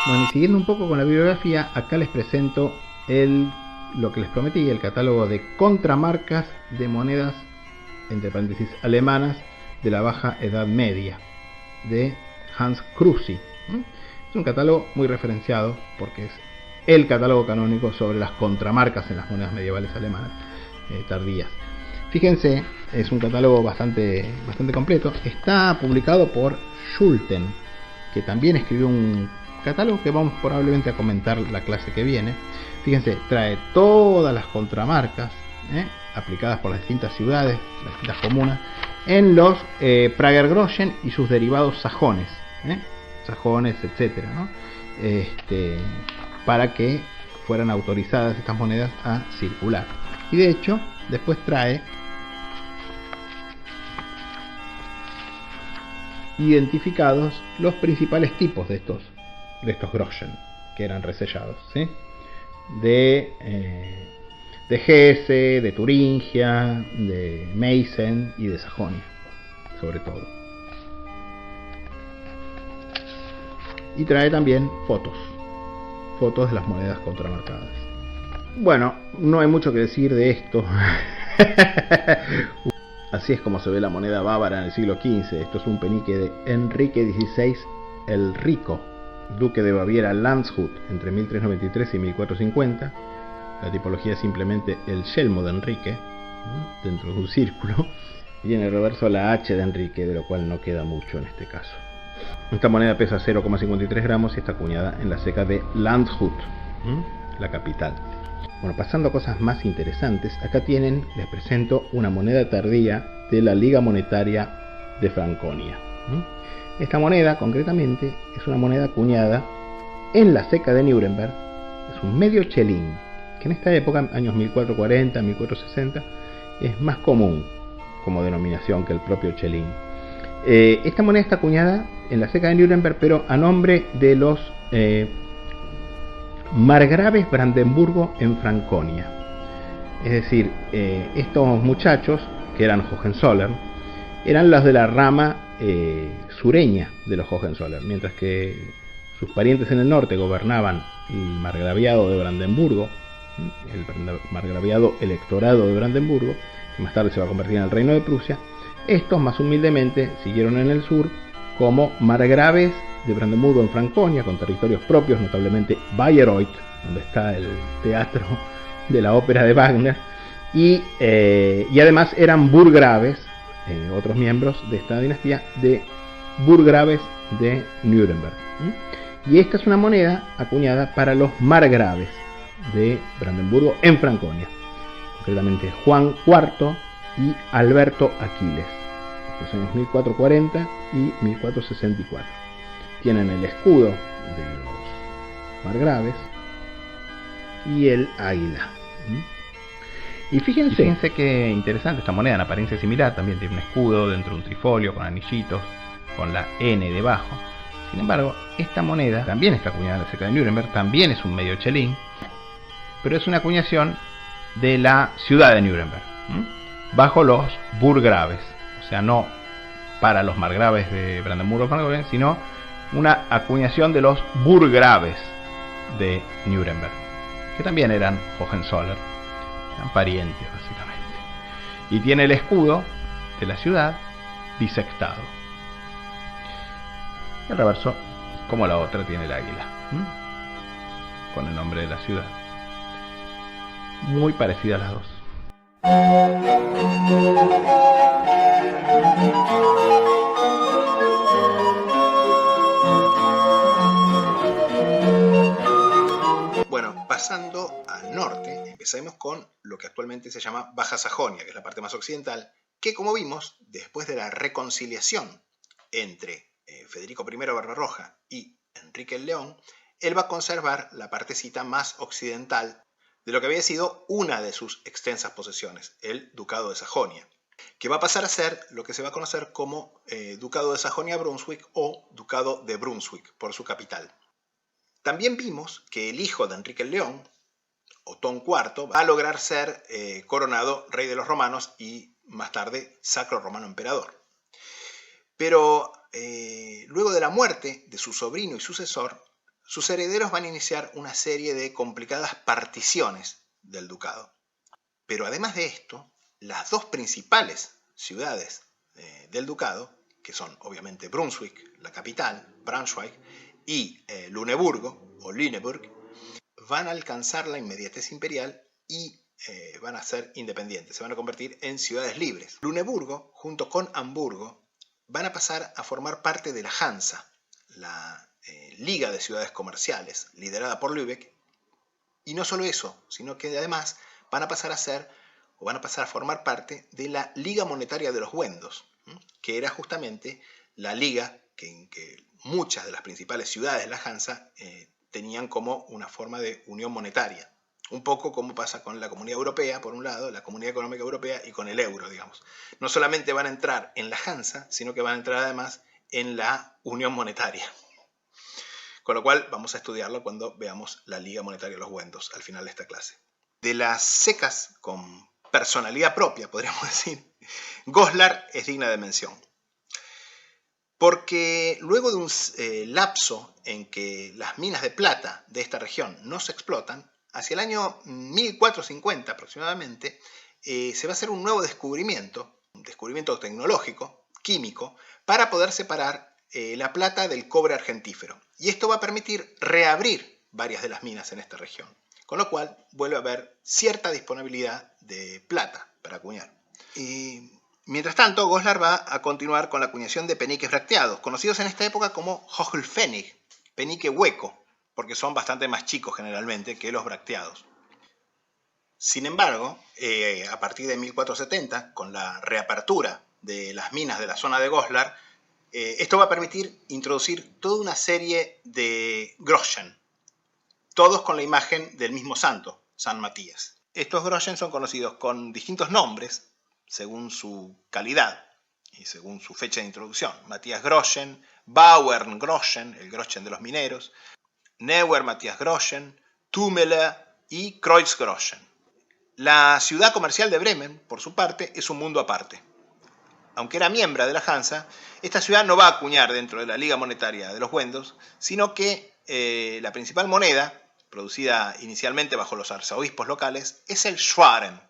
Bueno, y siguiendo un poco con la bibliografía, acá les presento lo que les prometí, el catálogo de contramarcas de monedas, entre paréntesis, alemanas, de la Baja Edad Media, de Hans Kruse. Es un catálogo muy referenciado porque es el catálogo canónico sobre las contramarcas en las monedas medievales alemanas tardías. Fíjense, es un catálogo bastante completo. Está publicado por Schulten, que también escribió un catálogo que vamos probablemente a comentar la clase que viene. Fíjense, trae todas las contramarcas aplicadas por las distintas ciudades, las distintas comunas, en los Pragergroschen y sus derivados sajones, sajones, etcétera, ¿no? Para que fueran autorizadas estas monedas a circular. Y de hecho, después trae identificados los principales tipos de estos Groschen que eran resellados, ¿sí? De Hesse, de Turingia, de Meissen y de Sajonia, sobre todo. Y trae también fotos de las monedas contramarcadas. Bueno, no hay mucho que decir de esto. Así es como se ve la moneda bávara en el siglo XV. Esto es un penique de Enrique XVI el Rico, duque de Baviera Landshut, entre 1393 y 1450. La tipología es simplemente el yelmo de Enrique, dentro de un círculo, y en el reverso la H de Enrique, de lo cual no queda mucho en este caso. Esta moneda pesa 0,53 gramos y está acuñada en la ceca de Landshut, la capital. Bueno, pasando a cosas más interesantes, acá tienen, les presento una moneda tardía de la Liga Monetaria de Franconia. Esta moneda, concretamente, es una moneda acuñada en la ceca de Nuremberg. Es un medio chelín, que en esta época, años 1440, 1460, es más común como denominación que el propio chelín. Esta moneda está acuñada en la ceca de Nuremberg, pero a nombre de los margraves Brandenburgo en Franconia. Es decir, estos muchachos, que eran Hohenzollern, eran los de la rama sureña de los Hohenzollern, mientras que sus parientes en el norte gobernaban el margraviado de Brandenburgo, el margraviado electorado de Brandenburgo, que más tarde se va a convertir en el reino de Prusia. Estos, más humildemente, siguieron en el sur como margraves de Brandenburgo en Franconia, con territorios propios, notablemente Bayreuth, donde está el teatro de la ópera de Wagner, y además eran burgraves, otros miembros de esta dinastía, de burgraves de Nuremberg. Y esta es una moneda acuñada para los margraves de Brandenburgo en Franconia, concretamente Juan IV y Alberto Aquiles, los años 1440 y 1464. Tienen el escudo de los margraves y el águila. Y fíjense que interesante esta moneda, en apariencia similar, también tiene un escudo dentro de un trifolio con anillitos, con la N debajo. Sin embargo, esta moneda también está acuñada en la ceca de Nuremberg, también es un medio chelín, pero es una acuñación de la ciudad de Nuremberg, bajo los burgraves, o sea, no para los margraves de Brandenburgo, sino una acuñación de los burgraves de Nuremberg, que también eran Hohenzollern, eran parientes básicamente, y tiene el escudo de la ciudad bisectado. El reverso, como la otra, tiene el águila, con el nombre de la ciudad. Muy parecida a las dos. Bueno, pasando al norte, empecemos con lo que actualmente se llama Baja Sajonia, que es la parte más occidental, que, como vimos, después de la reconciliación entre Federico I Barbarroja y Enrique el León, él va a conservar la partecita más occidental de lo que había sido una de sus extensas posesiones, el Ducado de Sajonia, que va a pasar a ser lo que se va a conocer como Ducado de Sajonia-Brunswick o Ducado de Brunswick, por su capital. También vimos que el hijo de Enrique el León, Otón IV, va a lograr ser coronado rey de los romanos y más tarde sacro romano emperador. Pero luego de la muerte de su sobrino y sucesor, sus herederos van a iniciar una serie de complicadas particiones del ducado. Pero además de esto, las dos principales ciudades del ducado, que son obviamente Brunswick, la capital, Braunschweig, y Luneburgo, o Lüneburg, van a alcanzar la inmediatez imperial y van a ser independientes, se van a convertir en ciudades libres. Luneburgo, junto con Hamburgo, van a pasar a formar parte de la Hansa, la Liga de Ciudades Comerciales, liderada por Lübeck. Y no solo eso, sino que además van a pasar a formar parte de la Liga Monetaria de los Wendos, que era justamente la liga en que muchas de las principales ciudades de la Hansa tenían como una forma de unión monetaria. Un poco como pasa con la Comunidad Europea, por un lado, la Comunidad Económica Europea y con el euro, digamos. No solamente van a entrar en la Hansa, sino que van a entrar además en la Unión Monetaria. Con lo cual vamos a estudiarlo cuando veamos la Liga Monetaria de los Wendos al final de esta clase. De las secas con personalidad propia, podríamos decir, Goslar es digna de mención. Porque luego de un lapso en que las minas de plata de esta región no se explotan, hacia el año 1450 aproximadamente, se va a hacer un nuevo descubrimiento, un descubrimiento tecnológico, químico, para poder separar la plata del cobre argentífero. Y esto va a permitir reabrir varias de las minas en esta región, con lo cual vuelve a haber cierta disponibilidad de plata para acuñar. Mientras tanto, Goslar va a continuar con la acuñación de peniques bracteados, conocidos en esta época como Hochpfennig, penique hueco, porque son bastante más chicos generalmente que los bracteados. Sin embargo, a partir de 1470, con la reapertura de las minas de la zona de Goslar, esto va a permitir introducir toda una serie de Groschen, todos con la imagen del mismo santo, San Matías. Estos Groschen son conocidos con distintos nombres, según su calidad y según su fecha de introducción. Matías Groschen, Bauern Groschen, el Groschen de los mineros, Neuer Matías Groschen, Tummele y Kreuzgroschen. La ciudad comercial de Bremen, por su parte, es un mundo aparte. Aunque era miembro de la Hansa, esta ciudad no va a acuñar dentro de la Liga Monetaria de los Wendos, sino que la principal moneda, producida inicialmente bajo los arzobispos locales, es el Schwaren,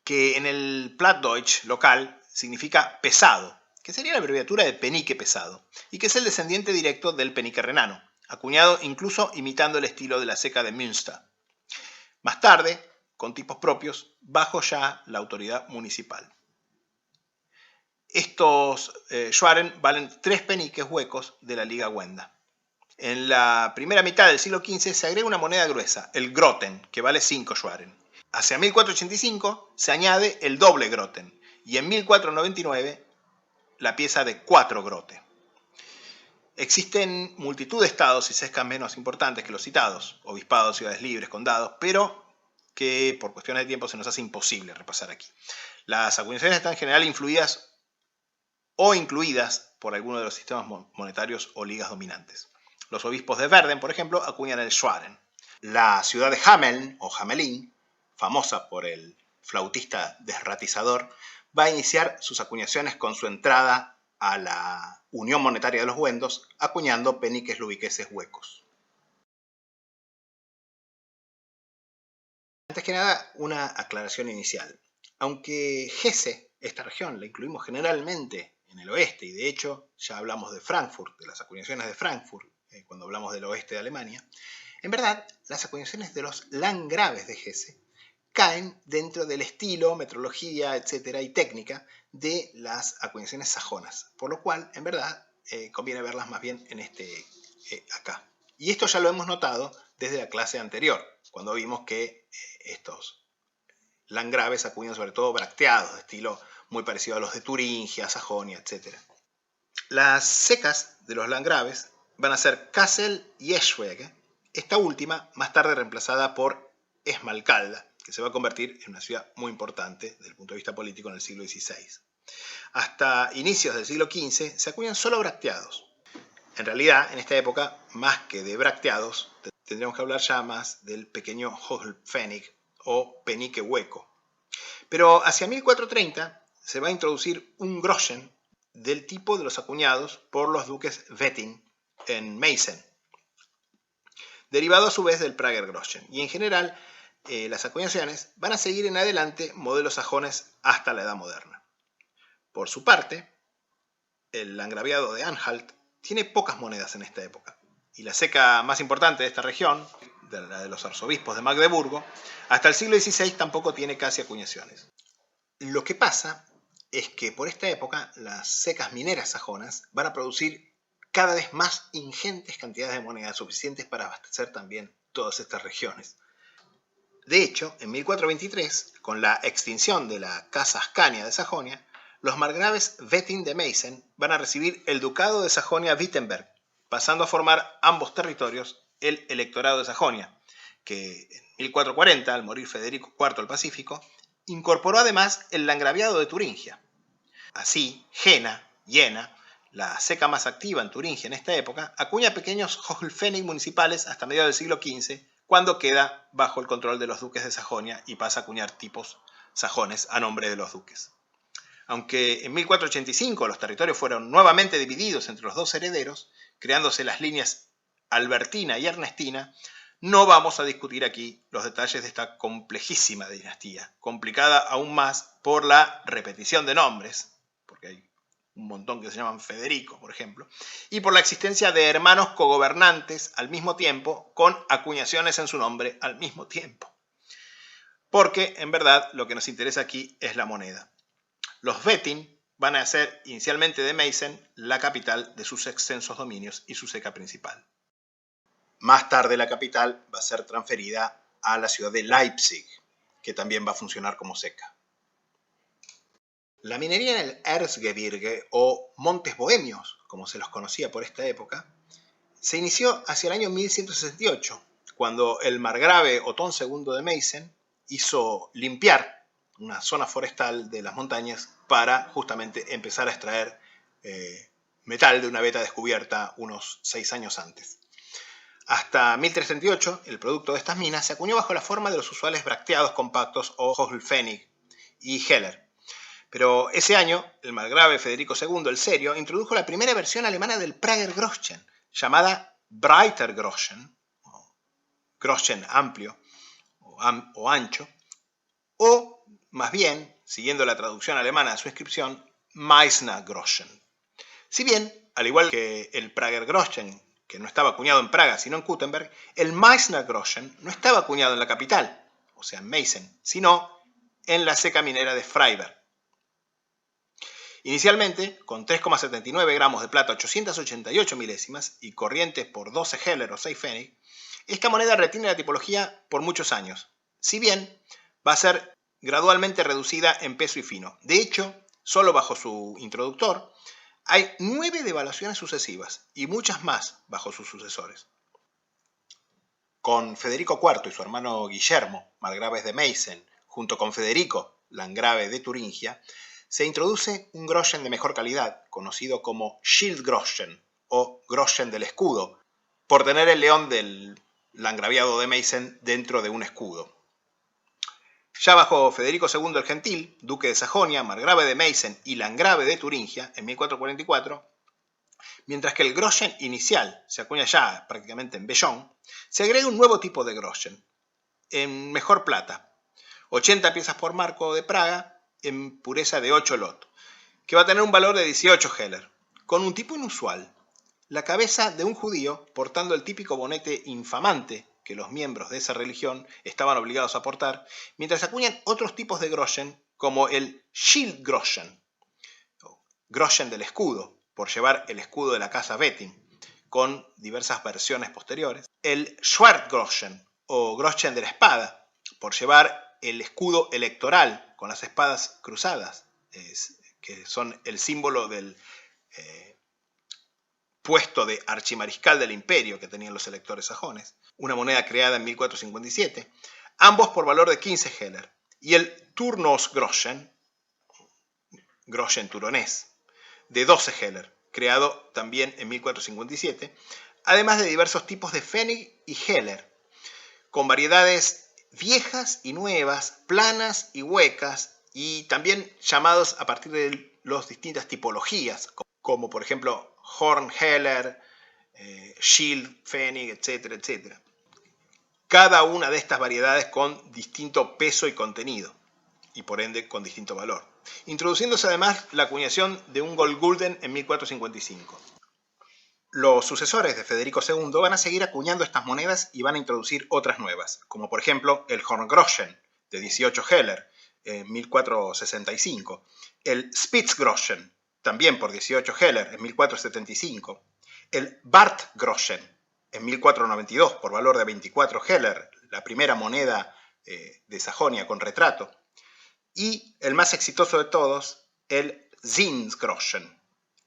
que en el Plattdeutsch local significa pesado, que sería la abreviatura de penique pesado, y que es el descendiente directo del penique renano, acuñado incluso imitando el estilo de la seca de Münster. Más tarde, con tipos propios, bajo ya la autoridad municipal. Estos Schwaren valen 3 peniques huecos de la Liga Wenda. En la primera mitad del siglo XV se agrega una moneda gruesa, el Groten, que vale 5 Schwaren. Hacia 1485 se añade el doble Groten y en 1499 la pieza de 4 Grote. Existen multitud de estados y sescas menos importantes que los citados, obispados, ciudades libres, condados, pero que por cuestiones de tiempo se nos hace imposible repasar aquí. Las acuñaciones están en general influidas o incluidas por alguno de los sistemas monetarios o ligas dominantes. Los obispos de Verden, por ejemplo, acuñan el Schwaren. La ciudad de Hameln o Hamelin, famosa por el flautista desratizador, va a iniciar sus acuñaciones con su entrada a la Unión Monetaria de los Wendos, acuñando peniques lubiqueses huecos. Antes que nada, una aclaración inicial. Aunque Hesse, esta región, la incluimos generalmente en el oeste, y de hecho ya hablamos de Frankfurt, de las acuñaciones de Frankfurt, cuando hablamos del oeste de Alemania, en verdad, las acuñaciones de los landgraves de Hesse caen dentro del estilo, metrología, etcétera, y técnica de las acuñaciones sajonas, por lo cual, en verdad, conviene verlas más bien en acá. Y esto ya lo hemos notado desde la clase anterior, cuando vimos que estos landgraves acuñan sobre todo bracteados, de estilo muy parecido a los de Turingia, Sajonia, etcétera. Las secas de los landgraves van a ser Kassel y Eschwege, esta última más tarde reemplazada por Esmalcalda, que se va a convertir en una ciudad muy importante desde el punto de vista político en el siglo XVI. Hasta inicios del siglo XV se acuñan solo bracteados. En realidad, en esta época, más que de bracteados, tendríamos que hablar ya más del pequeño Hochpfennig o penique hueco. Pero hacia 1430 se va a introducir un Groschen del tipo de los acuñados por los duques Wettin en Meissen, derivado a su vez del Prager Groschen. Y en general, las acuñaciones van a seguir en adelante modelos sajones hasta la Edad Moderna. Por su parte, el landgraviado de Anhalt tiene pocas monedas en esta época, y la seca más importante de esta región, la de los arzobispos de Magdeburgo, hasta el siglo XVI tampoco tiene casi acuñaciones. Lo que pasa es que por esta época las secas mineras sajonas van a producir cada vez más ingentes cantidades de monedas suficientes para abastecer también todas estas regiones. De hecho, en 1423, con la extinción de la Casa Ascania de Sajonia, los margraves Wettin de Meissen van a recibir el ducado de Sajonia-Wittenberg, pasando a formar ambos territorios el electorado de Sajonia, que en 1440, al morir Federico IV el Pacífico, incorporó además el landgraviado de Turingia. Así, Jena, la ceca más activa en Turingia en esta época, acuña pequeños Hochpfennig municipales hasta mediados del siglo XV, cuando queda bajo el control de los duques de Sajonia y pasa a acuñar tipos sajones a nombre de los duques. Aunque en 1485 los territorios fueron nuevamente divididos entre los dos herederos, creándose las líneas Albertina y Ernestina, no vamos a discutir aquí los detalles de esta complejísima dinastía, complicada aún más por la repetición de nombres, porque hay un montón que se llaman Federico, por ejemplo, y por la existencia de hermanos cogobernantes al mismo tiempo, con acuñaciones en su nombre al mismo tiempo. Porque, en verdad, lo que nos interesa aquí es la moneda. Los Wettin van a ser inicialmente de Meissen la capital de sus extensos dominios y su ceca principal. Más tarde la capital va a ser transferida a la ciudad de Leipzig, que también va a funcionar como ceca. La minería en el Erzgebirge, o Montes Bohemios, como se los conocía por esta época, se inició hacia el año 1168, cuando el margrave Otón II de Meissen hizo limpiar una zona forestal de las montañas para justamente empezar a extraer metal de una veta descubierta unos 6 años antes. Hasta 1338, el producto de estas minas se acuñó bajo la forma de los usuales bracteados compactos o Hochpfennig y Heller. Pero ese año, el margrave Federico II el Serio introdujo la primera versión alemana del Prager Groschen, llamada Breiter Groschen, o Groschen amplio o ancho, o más bien, siguiendo la traducción alemana de su inscripción, Meißner Groschen. Si bien, al igual que el Prager Groschen, que no estaba acuñado en Praga sino en Kuttenberg, el Meißner Groschen no estaba acuñado en la capital, o sea en Meissen, sino en la ceca minera de Freiberg. Inicialmente, con 3,79 gramos de plata 888 milésimas y corrientes por 12 Heller o 6 Pfennig, esta moneda retiene la tipología por muchos años, si bien va a ser gradualmente reducida en peso y fino. De hecho, solo bajo su introductor hay 9 devaluaciones sucesivas y muchas más bajo sus sucesores. Con Federico IV y su hermano Guillermo, margraves de Meissen, junto con Federico, landgrave de Turingia, se introduce un Groschen de mejor calidad, conocido como Schildgroschen o Groschen del escudo, por tener el león del landgraviado de Meissen dentro de un escudo. Ya bajo Federico II el Gentil, duque de Sajonia, margrave de Meissen y landgrave de Turingia, en 1444, mientras que el Groschen inicial se acuña ya prácticamente en Bellón, se agrega un nuevo tipo de Groschen, en mejor plata, 80 piezas por marco de Praga, en pureza de 8 lot, que va a tener un valor de 18 Heller, con un tipo inusual, la cabeza de un judío portando el típico bonete infamante que los miembros de esa religión estaban obligados a portar, mientras acuñan otros tipos de Groschen, como el Schildgroschen, Groschen del escudo, por llevar el escudo de la casa Wettin, con diversas versiones posteriores, el Schwertgroschen, o Groschen de la espada, por llevar el escudo electoral con las espadas cruzadas, que son el símbolo del puesto de archimariscal del imperio que tenían los electores sajones, una moneda creada en 1457, ambos por valor de 15 Heller, y el Turnosgroschen, Groschen turonés, de 12 Heller, creado también en 1457, además de diversos tipos de Pfennig y Heller, con variedades viejas y nuevas, planas y huecas, y también llamados a partir de las distintas tipologías, como por ejemplo Horn Heller, Schild, Pfennig, etcétera, etcétera. Cada una de estas variedades con distinto peso y contenido, y por ende con distinto valor, introduciéndose además la acuñación de un Goldgulden en 1455. Los sucesores de Federico II van a seguir acuñando estas monedas y van a introducir otras nuevas, como por ejemplo el Horngroschen de 18 Heller en 1465, el Spitzgroschen también por 18 Heller en 1475, el Bartgroschen en 1492 por valor de 24 Heller, la primera moneda de Sajonia con retrato, y el más exitoso de todos, el Zinsgroschen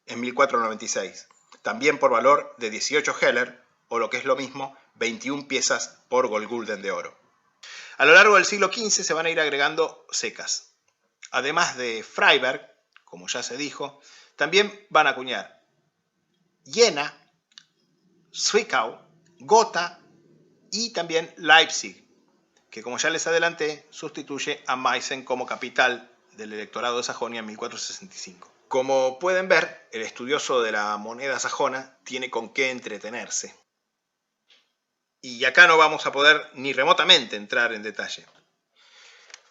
en 1496, también por valor de 18 Heller, o lo que es lo mismo, 21 piezas por Goldgulden de oro. A lo largo del siglo XV se van a ir agregando secas. Además de Freiberg, como ya se dijo, también van a acuñar Jena, Zwickau, Gotha y también Leipzig, que como ya les adelanté, sustituye a Meissen como capital del electorado de Sajonia en 1465. Como pueden ver, el estudioso de la moneda sajona tiene con qué entretenerse. Y acá no vamos a poder ni remotamente entrar en detalle.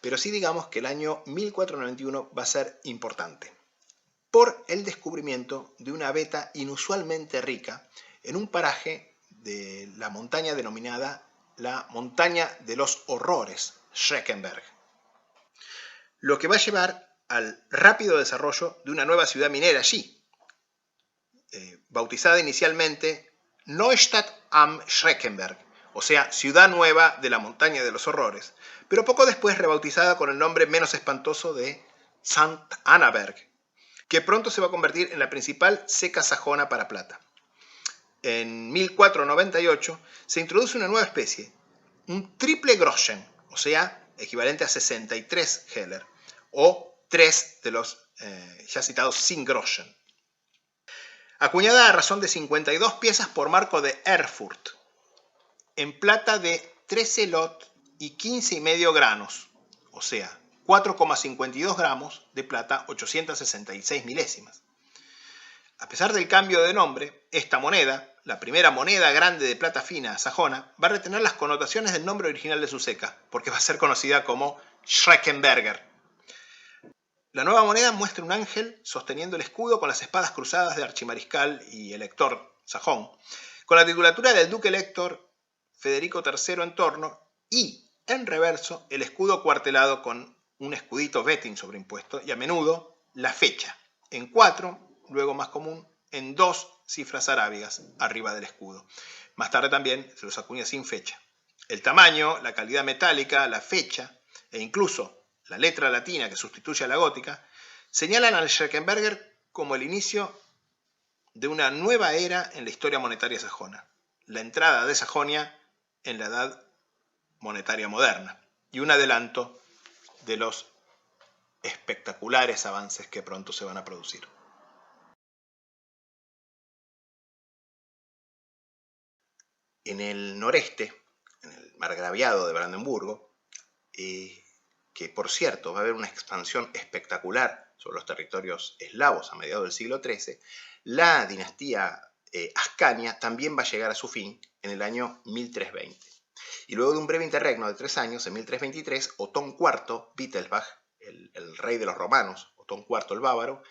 Pero sí digamos que el año 1491 va a ser importante por el descubrimiento de una veta inusualmente rica en un paraje de la montaña denominada la Montaña de los Horrores, Schreckenberg. Lo que va a llevar al rápido desarrollo de una nueva ciudad minera allí, bautizada inicialmente Neustadt am Schreckenberg, o sea, Ciudad Nueva de la Montaña de los Horrores, pero poco después rebautizada con el nombre menos espantoso de St. Annaberg, que pronto se va a convertir en la principal ceca sajona para plata. En 1498 se introduce una nueva especie, un triple Groschen, o sea, equivalente a 63 Heller, o 3 de los ya citados 5 Groschen. Acuñada a razón de 52 piezas por marco de Erfurt, en plata de 13 lot y 15,5 granos, o sea, 4,52 gramos de plata, 866 milésimas. A pesar del cambio de nombre, esta moneda, la primera moneda grande de plata fina sajona, va a retener las connotaciones del nombre original de su ceca, porque va a ser conocida como Schreckenberger. La nueva moneda muestra un ángel sosteniendo el escudo con las espadas cruzadas de archimariscal y elector sajón, con la titulatura del duque elector Federico III en torno y, en reverso, el escudo cuartelado con un escudito Wettin sobreimpuesto y a menudo la fecha, en 4, luego más común, en 2 cifras arábigas arriba del escudo. Más tarde también se los acuña sin fecha. El tamaño, la calidad metálica, la fecha e incluso la letra latina que sustituye a la gótica señalan al Schreckenberger como el inicio de una nueva era en la historia monetaria sajona, la entrada de Sajonia en la edad monetaria moderna y un adelanto de los espectaculares avances que pronto se van a producir. En el noreste, en el margraviado de Brandenburgo, que por cierto va a haber una expansión espectacular sobre los territorios eslavos a mediados del siglo XIII, la dinastía Ascania también va a llegar a su fin en el año 1320. Y luego de un breve interregno de 3 años, en 1323, Otón IV Wittelsbach, el rey de los romanos, Otón IV el bávaro,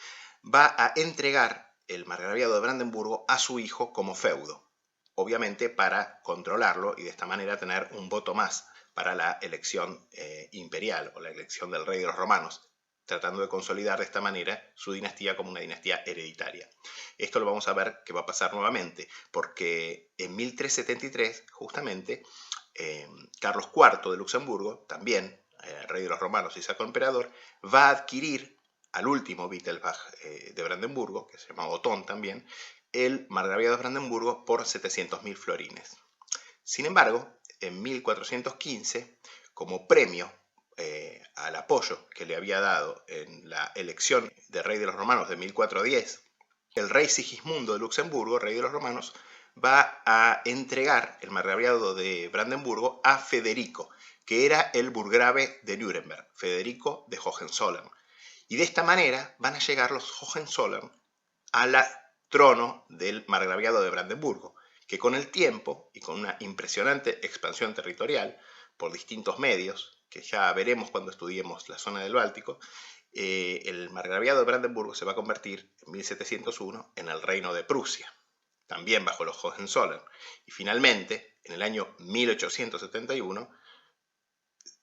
va a entregar el margraviado de Brandenburgo a su hijo como feudo, obviamente para controlarlo y de esta manera tener un voto más para la elección imperial o la elección del rey de los romanos, tratando de consolidar de esta manera su dinastía como una dinastía hereditaria. Esto lo vamos a ver que va a pasar nuevamente, porque en 1373, justamente, Carlos IV de Luxemburgo, también rey de los romanos y sacro emperador, va a adquirir al último Wittelsbach de Brandenburgo, que se llama Otón también, el margraviado de Brandenburgo por 700.000 florines. Sin embargo, en 1415, como premio al apoyo que le había dado en la elección de rey de los romanos de 1410, el rey Sigismundo de Luxemburgo, rey de los romanos, va a entregar el margraviado de Brandenburgo a Federico, que era el burgrave de Nuremberg, Federico de Hohenzollern. Y de esta manera van a llegar los Hohenzollern al trono del margraviado de Brandenburgo, que con el tiempo y con una impresionante expansión territorial por distintos medios, que ya veremos cuando estudiemos la zona del Báltico, el margraviado de Brandenburgo se va a convertir en 1701 en el reino de Prusia, también bajo los Hohenzollern. Y finalmente, en el año 1871,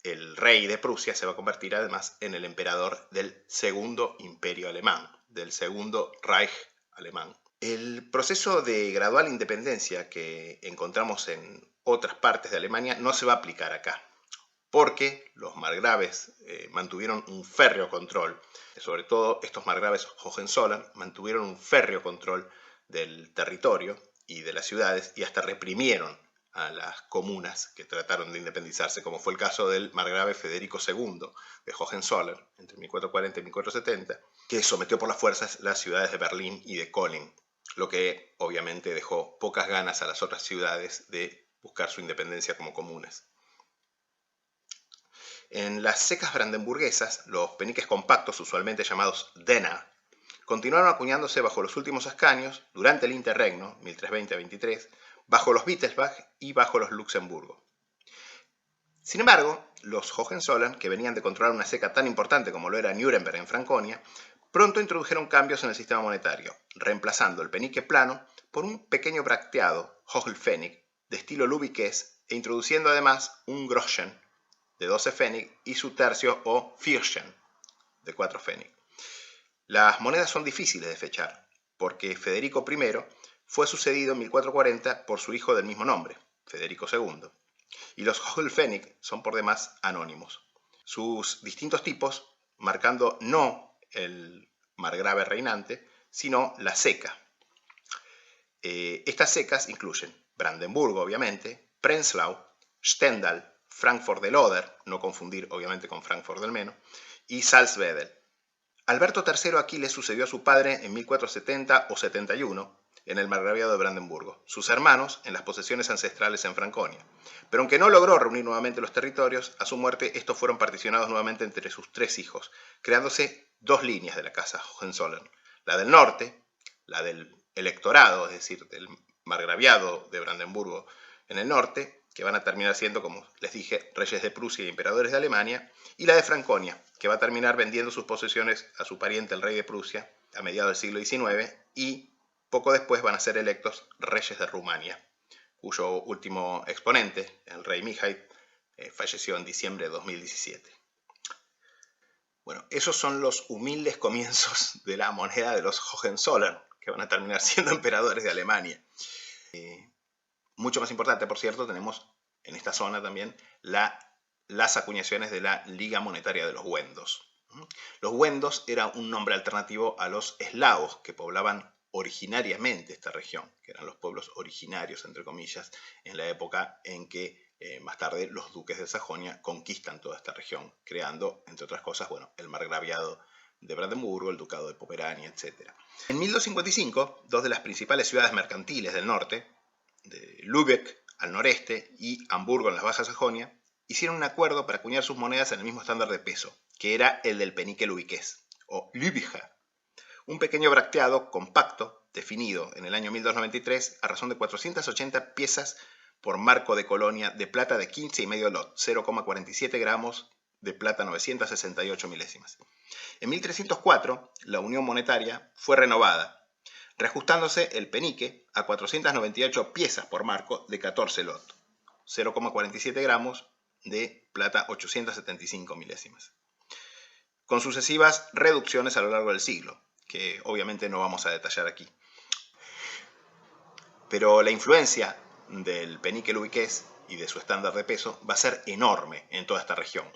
el rey de Prusia se va a convertir además en el emperador del Segundo Imperio Alemán, del Segundo Reich Alemán. El proceso de gradual independencia que encontramos en otras partes de Alemania no se va a aplicar acá, porque los margraves mantuvieron un férreo control, sobre todo estos margraves Hohenzollern mantuvieron un férreo control del territorio y de las ciudades y hasta reprimieron a las comunas que trataron de independizarse, como fue el caso del margrave Federico II de Hohenzollern entre 1440 y 1470, que sometió por las fuerzas las ciudades de Berlín y de Kolin, lo que obviamente dejó pocas ganas a las otras ciudades de buscar su independencia como comunas. En las secas brandenburguesas, los peniques compactos, usualmente llamados Denner, continuaron acuñándose bajo los últimos escaños durante el interregno, 1320 a 23, bajo los Wittelsbach y bajo los Luxemburgo. Sin embargo, los Hohenzollern, que venían de controlar una ceca tan importante como lo era Nuremberg en Franconia, pronto introdujeron cambios en el sistema monetario, reemplazando el penique plano por un pequeño bracteado, Hochelpfennig, de estilo lubiqués, e introduciendo además un Groschen de 12 Pfennig y su tercio o Vierchen de 4 Pfennig. Las monedas son difíciles de fechar, porque Federico I fue sucedido en 1440 por su hijo del mismo nombre, Federico II, y los Hochelpfennig son por demás anónimos. Sus distintos tipos, marcando no el margrave reinante, sino la ceca. Estas cecas incluyen Brandenburgo, obviamente, Prenzlau, Stendal, Frankfurt del Oder, no confundir obviamente con Frankfurt del Meno, y Salzwedel. Alberto III aquí le sucedió a su padre en 1470 o 71 en el margraviado de Brandenburgo, sus hermanos en las posesiones ancestrales en Franconia. Pero aunque no logró reunir nuevamente los territorios, a su muerte estos fueron particionados nuevamente entre sus 3 hijos, creándose 2 líneas de la casa Hohenzollern, la del norte, la del electorado, es decir, del margraviado de Brandenburgo en el norte, que van a terminar siendo, como les dije, reyes de Prusia y emperadores de Alemania, y la de Franconia, que va a terminar vendiendo sus posesiones a su pariente, el rey de Prusia, a mediados del siglo XIX, y poco después van a ser electos reyes de Rumania, cuyo último exponente, el rey Mihai, falleció en diciembre de 2017. Bueno, esos son los humildes comienzos de la moneda de los Hohenzollern, que van a terminar siendo emperadores de Alemania. Mucho más importante, por cierto, tenemos en esta zona también las acuñaciones de la Liga Monetaria de los Wendos. Los Wendos era un nombre alternativo a los eslavos que poblaban originariamente esta región, que eran los pueblos originarios, entre comillas, en la época en que más tarde los duques de Sajonia conquistan toda esta región, creando, entre otras cosas, bueno, el margraviado de Brandenburgo, el ducado de Pomerania, etc. En 1255, 2 de las principales ciudades mercantiles del norte, de Lübeck al noreste y Hamburgo en la Baja Sajonia, hicieron un acuerdo para acuñar sus monedas en el mismo estándar de peso, que era el del penique lubiqués, o Lübicher, un pequeño bracteado compacto definido en el año 1293 a razón de 480 piezas por marco de colonia de plata de 15,5 lot, 0,47 gramos de plata 968 milésimas. En 1304, la unión monetaria fue renovada, reajustándose el penique a 498 piezas por marco de 14 lot, 0,47 gramos de plata 875 milésimas, con sucesivas reducciones a lo largo del siglo, que obviamente no vamos a detallar aquí. Pero la influencia del penique lubiqués y de su estándar de peso va a ser enorme en toda esta región,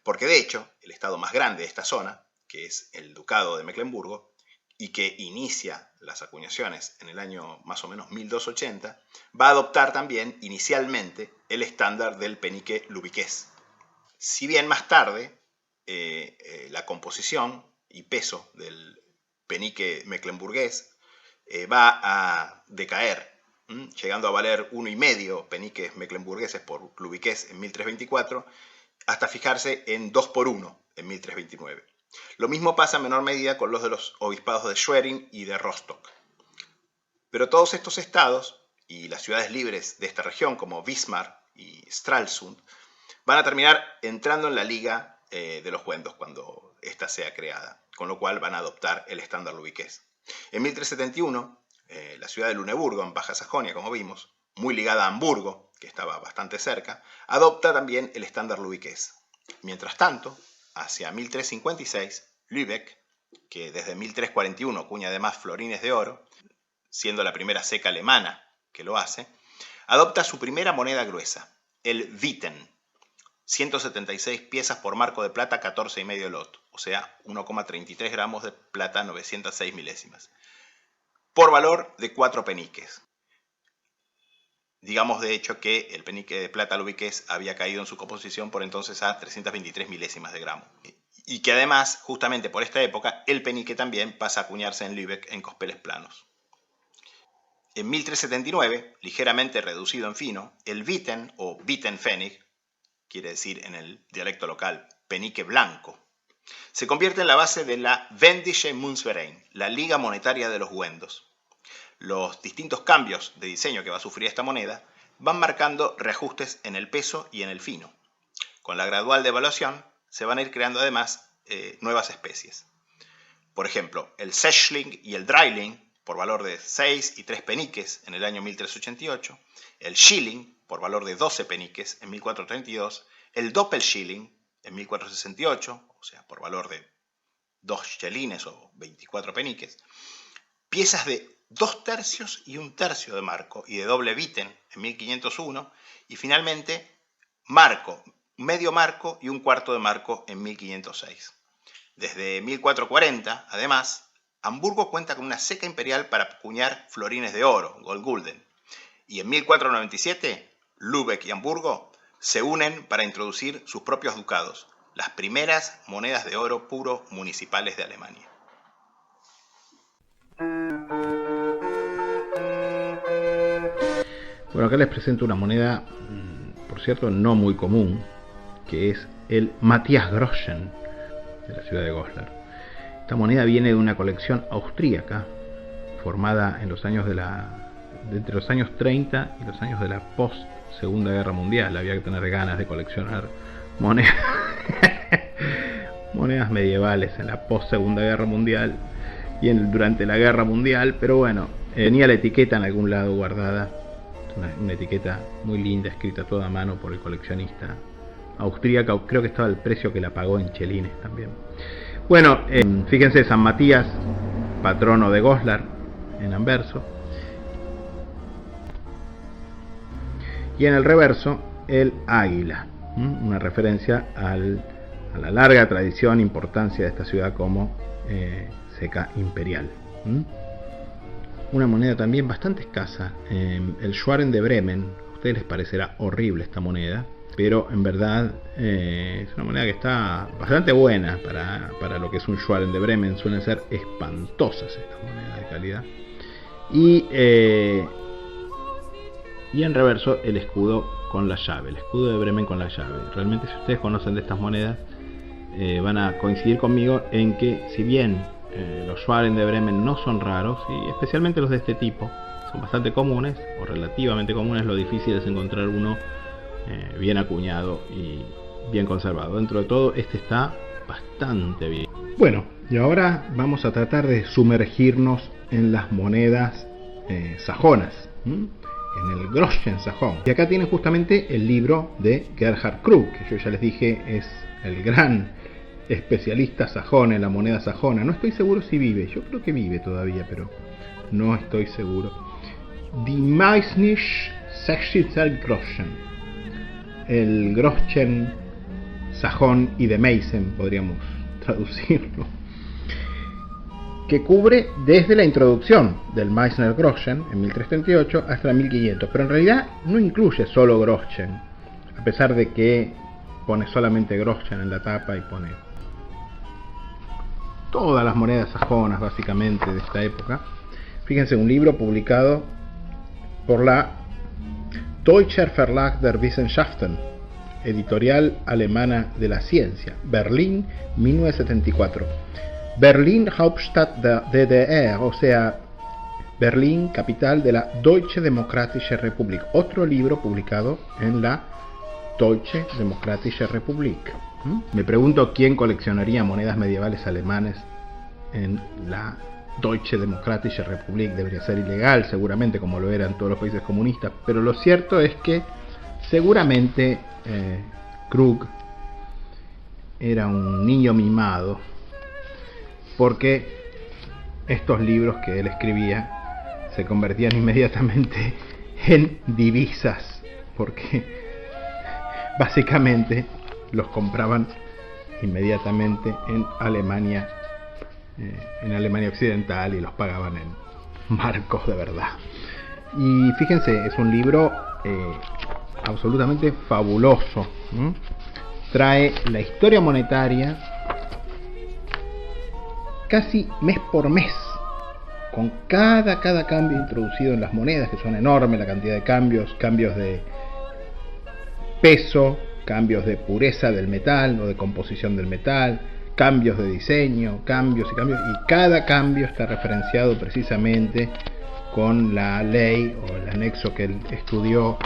porque de hecho el estado más grande de esta zona, que es el ducado de Mecklemburgo, y que inicia las acuñaciones en el año más o menos 1280, va a adoptar también inicialmente el estándar del penique lubiqués. Si bien más tarde la composición y peso del penique mecklemburgués va a decaer, llegando a valer 1,5 peniques mecklemburgueses por lubiqués en 1324, hasta fijarse en 2 por 1 en 1329. Lo mismo pasa en menor medida con los de los obispados de Schwerin y de Rostock. Pero todos estos estados y las ciudades libres de esta región, como Wismar y Stralsund, van a terminar entrando en la Liga de los Wendos cuando ésta sea creada, con lo cual van a adoptar el estándar lubiqués. En 1371, la ciudad de Luneburgo, en Baja Sajonia, como vimos, muy ligada a Hamburgo, que estaba bastante cerca, adopta también el estándar lubiqués. Mientras tanto, hacia 1356, Lübeck, que desde 1341 acuña además florines de oro, siendo la primera ceca alemana que lo hace, adopta su primera moneda gruesa, el Witten, 176 piezas por marco de plata 14,5 lot, o sea, 1,33 gramos de plata 906 milésimas, por valor de 4 peniques. Digamos de hecho que el penique de plata lubequés había caído en su composición por entonces a 323 milésimas de gramo. Y que además, justamente por esta época, el penique también pasa a acuñarse en Lübeck en cospeles planos. En 1379, ligeramente reducido en fino, el Witten o Wittenpfennig, quiere decir en el dialecto local penique blanco, se convierte en la base de la Wendische Münzverein, la Liga Monetaria de los Wendos. Los distintos cambios de diseño que va a sufrir esta moneda van marcando reajustes en el peso y en el fino. Con la gradual devaluación se van a ir creando además nuevas especies. Por ejemplo, el Sechling y el Dreiling por valor de 6 y 3 peniques en el año 1388, el Schilling por valor de 12 peniques en 1432, el Doppelschilling en 1468, o sea, por valor de 2 chelines o 24 peniques, piezas de 2 tercios y 1 tercio de marco y de doble Witten en 1501 y finalmente marco, medio marco y 1/4 de marco en 1506. Desde 1440, además, Hamburgo cuenta con una ceca imperial para acuñar florines de oro, Goldgulden, y en 1497 Lübeck y Hamburgo se unen para introducir sus propios ducados, las primeras monedas de oro puro municipales de Alemania. Bueno, acá les presento una moneda, por cierto, no muy común, que es el Matthias Groschen de la ciudad de Goslar. Esta moneda viene de una colección austríaca formada en los años entre los años 30 y los años de la post Segunda Guerra Mundial. Había que tener ganas de coleccionar monedas medievales en la post Segunda Guerra Mundial y durante la Guerra Mundial, pero bueno, tenía la etiqueta en algún lado guardada, una etiqueta muy linda, escrita toda a mano por el coleccionista austríaca. Creo que estaba el precio que la pagó en chelines también. Bueno, fíjense, San Matías, patrono de Goslar, en anverso. Y en el reverso, el águila, una referencia a la larga tradición e importancia de esta ciudad como ceca imperial. Una moneda también bastante escasa, el Schwaren de Bremen. A ustedes les parecerá horrible esta moneda, pero en verdad es una moneda que está bastante buena para lo que es un Schwaren de Bremen. Suelen ser espantosas estas monedas de calidad. Y en reverso el escudo con la llave, el escudo de Bremen con la llave. Realmente, si ustedes conocen de estas monedas, van a coincidir conmigo en que, si bien los Schwaren de Bremen no son raros, y especialmente los de este tipo son bastante comunes o relativamente comunes, lo difícil es encontrar uno bien acuñado y bien conservado. Dentro de todo, este está bastante bien. Bueno, y ahora vamos a tratar de sumergirnos en las monedas sajonas, en el Groschen sajón. Y acá tienen justamente el libro de Gerhard Krug, que yo ya les dije es el gran especialista sajón en la moneda sajona. No estoy seguro si vive, yo creo que vive todavía, pero no estoy seguro. Die Meißnische Sächsischer Groschen, el Groschen sajón y de Meissen, podríamos traducirlo, que cubre desde la introducción del Meißner Groschen en 1338 hasta 1500, pero en realidad no incluye solo Groschen, a pesar de que pone solamente Groschen en la tapa y pone todas las monedas sajonas básicamente de esta época. Fíjense, un libro publicado por la Deutscher Verlag der Wissenschaften, editorial alemana de la ciencia, Berlín, 1974. Berlín, Hauptstadt der DDR, o sea, Berlín, capital de la Deutsche Demokratische Republik. Otro libro publicado en la Deutsche Demokratische Republik. Me pregunto quién coleccionaría monedas medievales alemanes en la Deutsche Demokratische Republik. Debería ser ilegal, seguramente, como lo eran todos los países comunistas, pero lo cierto es que seguramente Krug era un niño mimado, porque estos libros que él escribía se convertían inmediatamente en divisas, porque básicamente los compraban inmediatamente en Alemania Occidental, y los pagaban en marcos de verdad. Y fíjense, es un libro absolutamente fabuloso. Trae la historia monetaria casi mes por mes, con cada cambio introducido en las monedas, que son enormes, la cantidad de cambios de peso, cambios de pureza del metal o de composición del metal, cambios de diseño, cambios, y cada cambio está referenciado precisamente con la ley o el anexo que él estudió.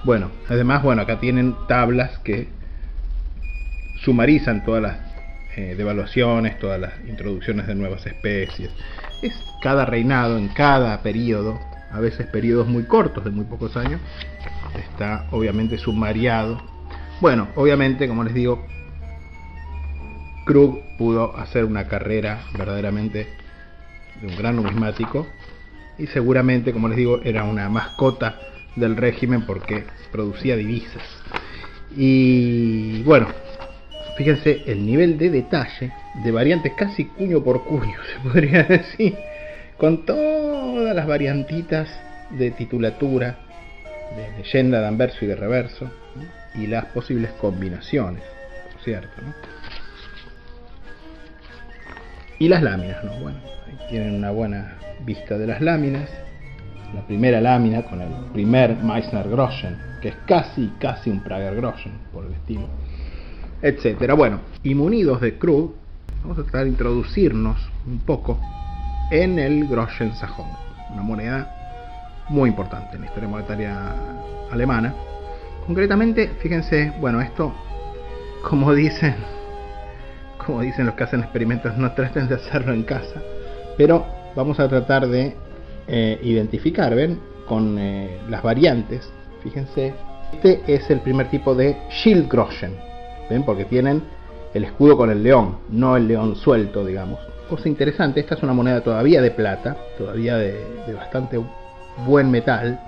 Bueno, además, acá tienen tablas que sumarizan todas las devaluaciones, todas las introducciones de nuevas especies. Es cada reinado, en cada periodo, a veces periodos muy cortos, de muy pocos años, está obviamente sumariado. Bueno, obviamente, como les digo, Krug pudo hacer una carrera verdaderamente de un gran numismático, y seguramente, como les digo, era una mascota del régimen porque producía divisas. Y bueno, fíjense el nivel de detalle de variantes casi cuño por cuño, se podría decir, con todas las variantitas de titulatura, de leyenda, de anverso y de reverso, ¿no? Y las posibles combinaciones, por cierto, ¿no? Y las láminas, ¿no? Bueno, ahí tienen una buena vista de las láminas. La primera lámina con el primer Meissner Groschen, que es casi un Prager Groschen por el estilo, etcétera. Bueno, y munidos de Krug, vamos a tratar de introducirnos un poco en el Groschen sajón, una moneda muy importante en la historia monetaria alemana. Concretamente, fíjense, bueno, esto, como dicen los que hacen experimentos, no traten de hacerlo en casa, pero vamos a tratar de identificar, ¿ven? Con las variantes. Fíjense, este es el primer tipo de Schildgroschen, ¿ven? Porque tienen el escudo con el león, no el león suelto, digamos. Cosa interesante, esta es una moneda todavía de plata, todavía de bastante buen metal,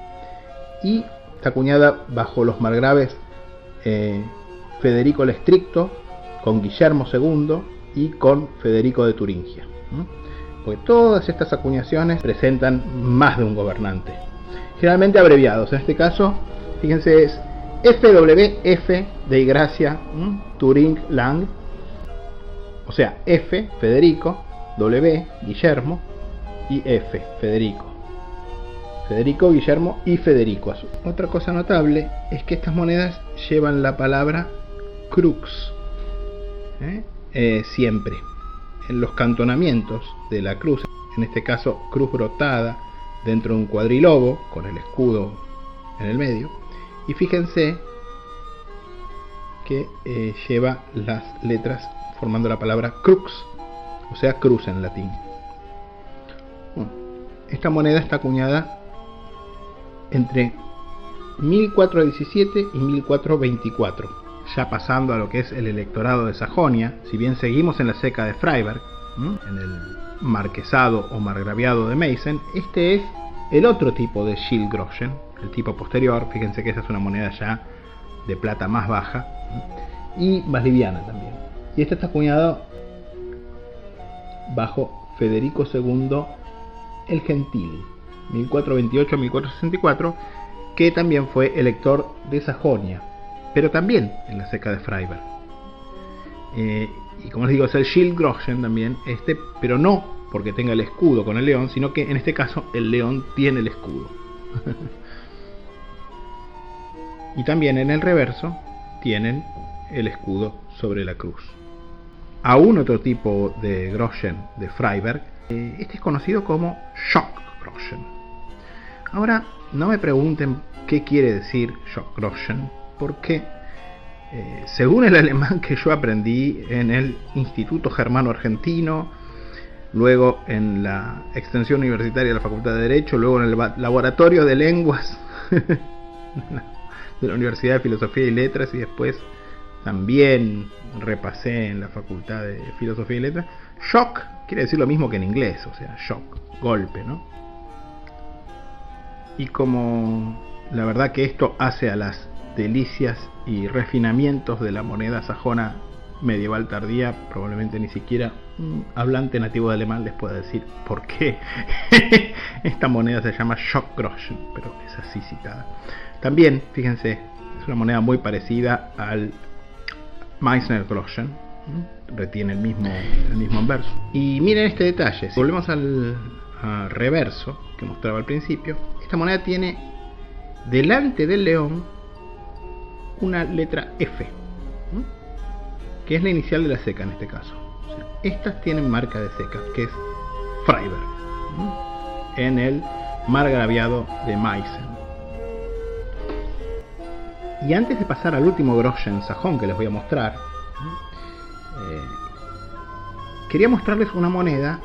y está acuñada bajo los margraves Federico el Estricto, con Guillermo II y con Federico de Turingia. Porque todas estas acuñaciones presentan más de un gobernante, generalmente abreviados. En este caso, fíjense, es FWF de Gracia Turing Lang, o sea, F Federico, W Guillermo y F Federico, Guillermo y Federico. Otra cosa notable es que estas monedas llevan la palabra crux, siempre en los cantonamientos de la cruz, en este caso cruz brotada dentro de un cuadrilobo con el escudo en el medio. Y fíjense que lleva las letras formando la palabra crux, o sea, cruz en latín. Bueno, esta moneda está acuñada entre 1417 y 1424, ya pasando a lo que es el electorado de Sajonia. Si bien seguimos en la ceca de Freiberg, en el marquesado o margraviado de Meissen, este es el otro tipo de Schildgroschen, el tipo posterior. Fíjense que esa es una moneda ya de plata más baja y más liviana también. Y esta está acuñada bajo Federico II el Gentil, 1428-1464, que también fue elector de Sajonia, pero también en la ceca de Freiberg. Y como les digo, es el Schildgroschen también, pero no porque tenga el escudo con el león, sino que en este caso el león tiene el escudo. Y también en el reverso tienen el escudo sobre la cruz. Aún otro tipo de Groschen de Freiberg, este es conocido como Schockgroschen. Ahora, no me pregunten qué quiere decir Schockgroschen, porque según el alemán que yo aprendí en el Instituto Germano Argentino, luego en la extensión universitaria de la Facultad de Derecho, luego en el laboratorio de lenguas de la Universidad de Filosofía y Letras, y después también repasé en la Facultad de Filosofía y Letras, shock quiere decir lo mismo que en inglés, o sea, shock, golpe, ¿no? Y como la verdad que esto hace a las delicias y refinamientos de la moneda sajona medieval tardía, probablemente ni siquiera un hablante nativo de alemán les pueda decir por qué esta moneda se llama Schockgroschen, pero es así citada. También, fíjense, es una moneda muy parecida al Meißner Groschen, retiene el mismo anverso. Y miren este detalle, si volvemos al reverso que mostraba al principio, esta moneda tiene delante del león una letra F, que es la inicial de la ceca en este caso. O sea, estas tienen marca de ceca, que es Freiberg, en el margraviado de Meissen. Y antes de pasar al último Groschen sajón que les voy a mostrar, quería mostrarles una moneda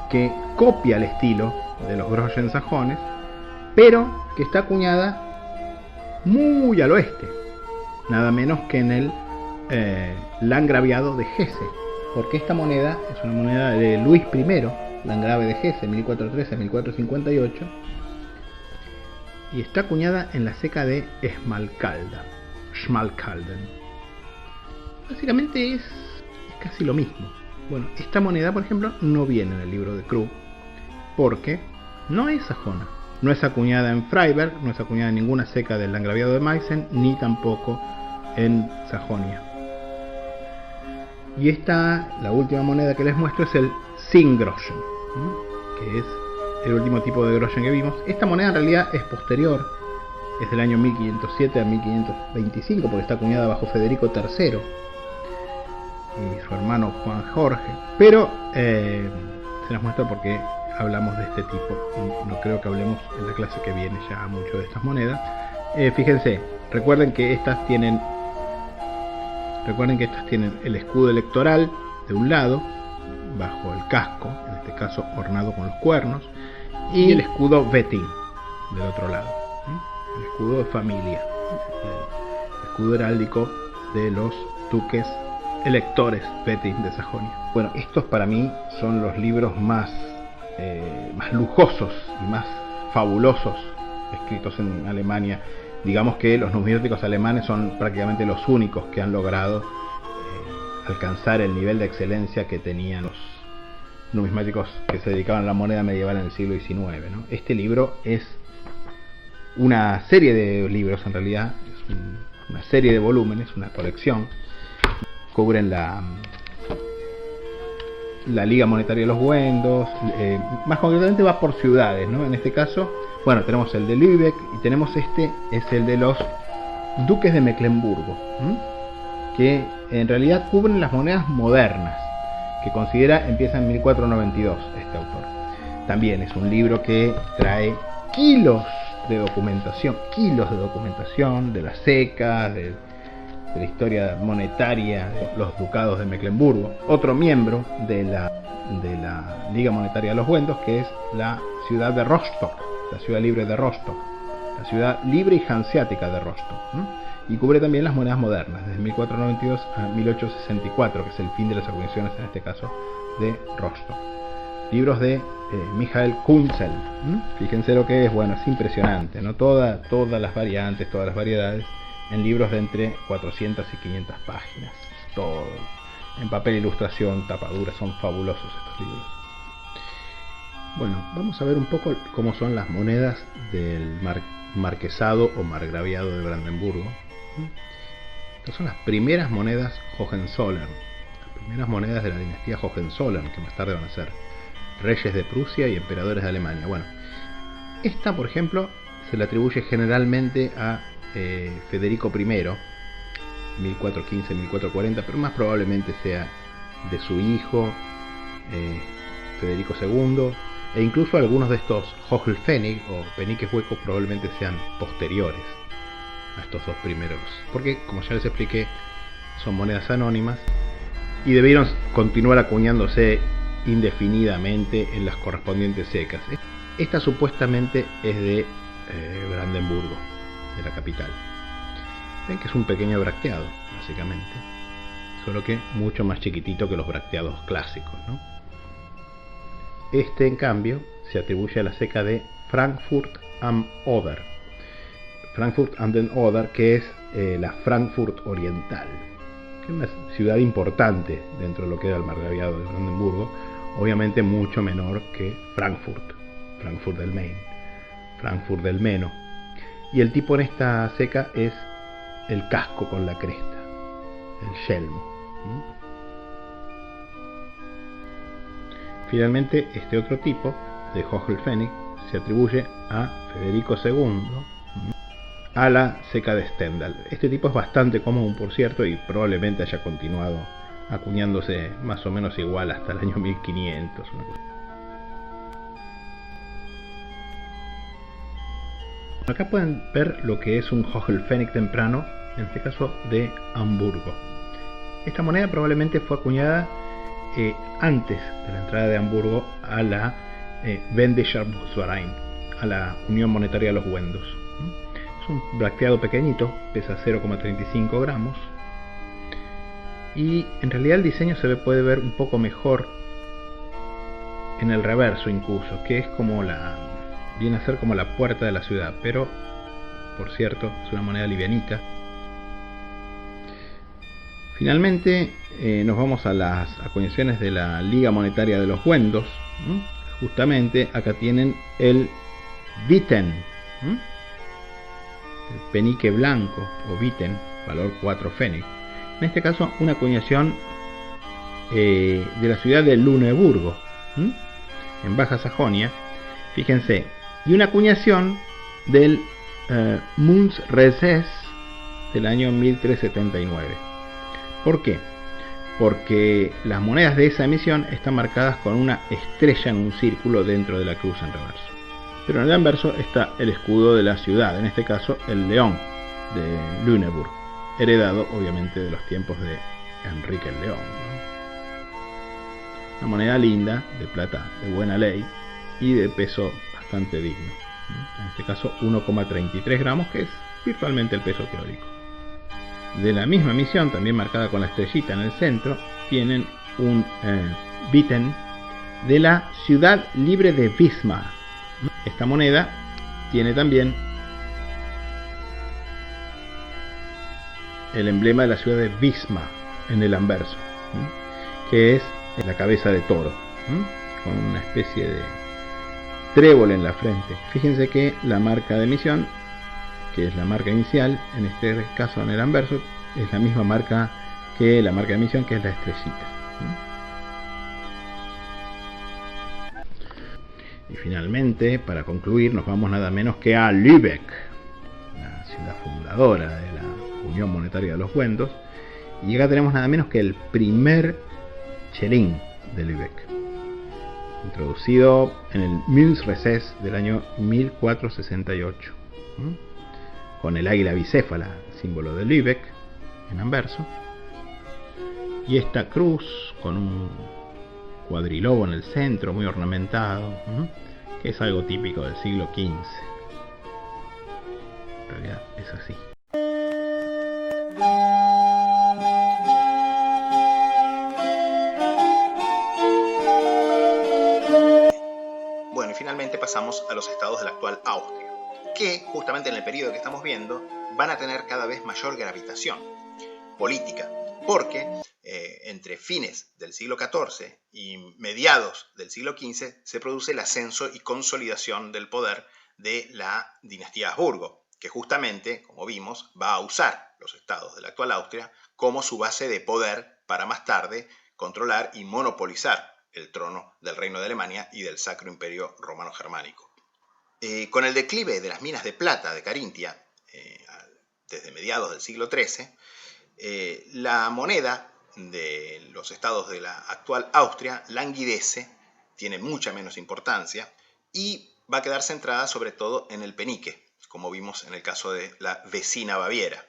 que copia el estilo de los Groschen sajones, pero que está acuñada muy al oeste, nada menos que en el landgraviado de Hesse, porque esta moneda es una moneda de Luis I, landgrave de Hesse, 1413-1458, y está acuñada en la ceca de Schmalkalden. Básicamente es casi lo mismo. Bueno, esta moneda, por ejemplo, no viene en el libro de Krug, porque no es sajona. No es acuñada en Freiberg, no es acuñada en ninguna ceca del landgraviado de Meissen, ni tampoco en Sajonia. Y esta, la última moneda que les muestro, es el Singgroschen, que es el último tipo de Groschen que vimos. Esta moneda en realidad es posterior, es del año 1507 a 1525, porque está acuñada bajo Federico III y su hermano Juan Jorge, pero se las muestro porque hablamos de este tipo, no creo que hablemos en la clase que viene ya mucho de estas monedas. Fíjense, recuerden que estas tienen el escudo electoral de un lado, bajo el casco, en este caso ornado con los cuernos, y el escudo Wettin del otro lado, el escudo de familia, el escudo heráldico de los duques electores Wettin de Sajonia. Bueno, estos para mí son los libros más lujosos y más fabulosos escritos en Alemania. Digamos que los numismáticos alemanes son prácticamente los únicos que han logrado alcanzar el nivel de excelencia que tenían los numismáticos que se dedicaban a la moneda medieval en el siglo XIX, ¿no? Este libro es una serie de libros, en realidad, es una serie de volúmenes, una colección. Cubren la Liga Monetaria de los Wendos, más concretamente va por ciudades, ¿no? En este caso, bueno, tenemos el de Lübeck y tenemos este, es el de los duques de Mecklemburgo, que en realidad cubren las monedas modernas, que considera empieza en 1492 este autor. También es un libro que trae kilos de documentación de las secas, de la historia monetaria de los ducados de Mecklemburgo. Otro miembro de la Liga Monetaria de los Wendos, que es la ciudad de Rostock, la ciudad libre de Rostock, la ciudad libre y hanseática de Rostock, y cubre también las monedas modernas, desde 1492 a 1864, que es el fin de las acuñaciones, en este caso, de Rostock. Libros de Michael Kunzel, fíjense lo que es, bueno, es impresionante, ¿no? Todas las variantes, todas las variedades, en libros de entre 400 y 500 páginas, todo en papel, ilustración, tapadura, son fabulosos estos libros. Bueno, vamos a ver un poco cómo son las monedas del marquesado o margraviado de Brandenburgo. Estas son las primeras monedas Hohenzollern, las primeras monedas de la dinastía Hohenzollern, que más tarde van a ser reyes de Prusia y emperadores de Alemania. Bueno, esta, por ejemplo, se le atribuye generalmente a Federico I, 1415-1440, pero más probablemente sea de su hijo Federico II, e incluso algunos de estos Hochpfennig o peniques huecos probablemente sean posteriores a estos dos primeros, porque como ya les expliqué, son monedas anónimas y debieron continuar acuñándose indefinidamente en las correspondientes secas. Esta supuestamente es de Brandenburgo, de la capital. Ven que es un pequeño bracteado, básicamente, solo que mucho más chiquitito que los bracteados clásicos, ¿no? Este, en cambio, se atribuye a la ceca de Frankfurt am Oder. Frankfurt am den Oder, que es la Frankfurt Oriental, que es una ciudad importante dentro de lo que era el margraviado de Brandenburgo, obviamente mucho menor que Frankfurt, Frankfurt del Main, Frankfurt del Meno. Y el tipo en esta ceca es el casco con la cresta, el yelmo. Finalmente, este otro tipo de Hochfällig se atribuye a Federico II, a la ceca de Stendhal. Este tipo es bastante común, por cierto, y probablemente haya continuado acuñándose más o menos igual hasta el año 1500. Acá pueden ver lo que es un Hochfällig temprano, en este caso de Hamburgo. Esta moneda probablemente fue acuñada antes de la entrada de Hamburgo a la Wendischer Mutsverein, a la Unión Monetaria de los Wendos. Es un bracteado pequeñito, pesa 0,35 gramos y en realidad el diseño puede ver un poco mejor en el reverso incluso, que es como viene a ser como la puerta de la ciudad, pero por cierto es una moneda livianita. Finalmente nos vamos a las acuñaciones de la Liga Monetaria de los Wendos. Justamente acá tienen el Witten, el penique blanco o Witten, valor 4 Pfennig. En este caso una acuñación de la ciudad de Lüneburgo, en Baja Sajonia, fíjense, y una acuñación del Münzreses del año 1379. ¿Por qué? Porque las monedas de esa emisión están marcadas con una estrella en un círculo dentro de la cruz en reverso. Pero en el anverso está el escudo de la ciudad, en este caso el león de Lüneburg, heredado obviamente de los tiempos de Enrique el León. Una moneda linda, de plata de buena ley y de peso bastante digno. En este caso 1,33 gramos, que es virtualmente el peso teórico. De la misma emisión, también marcada con la estrellita en el centro, tienen un Witten de la ciudad libre de Wismar. Esta moneda tiene también el emblema de la ciudad de Wismar en el anverso, que es la cabeza de toro, con una especie de trébol en la frente. Fíjense que la marca de emisión, que es la marca inicial, en este caso en el anverso, es la misma marca que la marca de emisión, que es la estrellita. Y finalmente, para concluir, nos vamos nada menos que a Lübeck, la ciudad fundadora de la Unión Monetaria de los Wendos, y acá tenemos nada menos que el primer chelín de Lübeck, introducido en el Münzreses del año 1468, con el águila bicéfala, símbolo de Lübeck, en anverso, y esta cruz con un cuadrilobo en el centro, muy ornamentado, que es algo típico del siglo XV. En realidad es así. Bueno, y finalmente pasamos a los estados de la actual Austria, que justamente en el periodo que estamos viendo van a tener cada vez mayor gravitación política, porque entre fines del siglo XIV y mediados del siglo XV se produce el ascenso y consolidación del poder de la dinastía Habsburgo, que justamente, como vimos, va a usar los estados de la actual Austria como su base de poder para más tarde controlar y monopolizar el trono del Reino de Alemania y del Sacro Imperio Romano Germánico. Con el declive de las minas de plata de Carintia, desde mediados del siglo XIII, la moneda de los estados de la actual Austria languidece, tiene mucha menos importancia y va a quedar centrada sobre todo en el penique, como vimos en el caso de la vecina Baviera,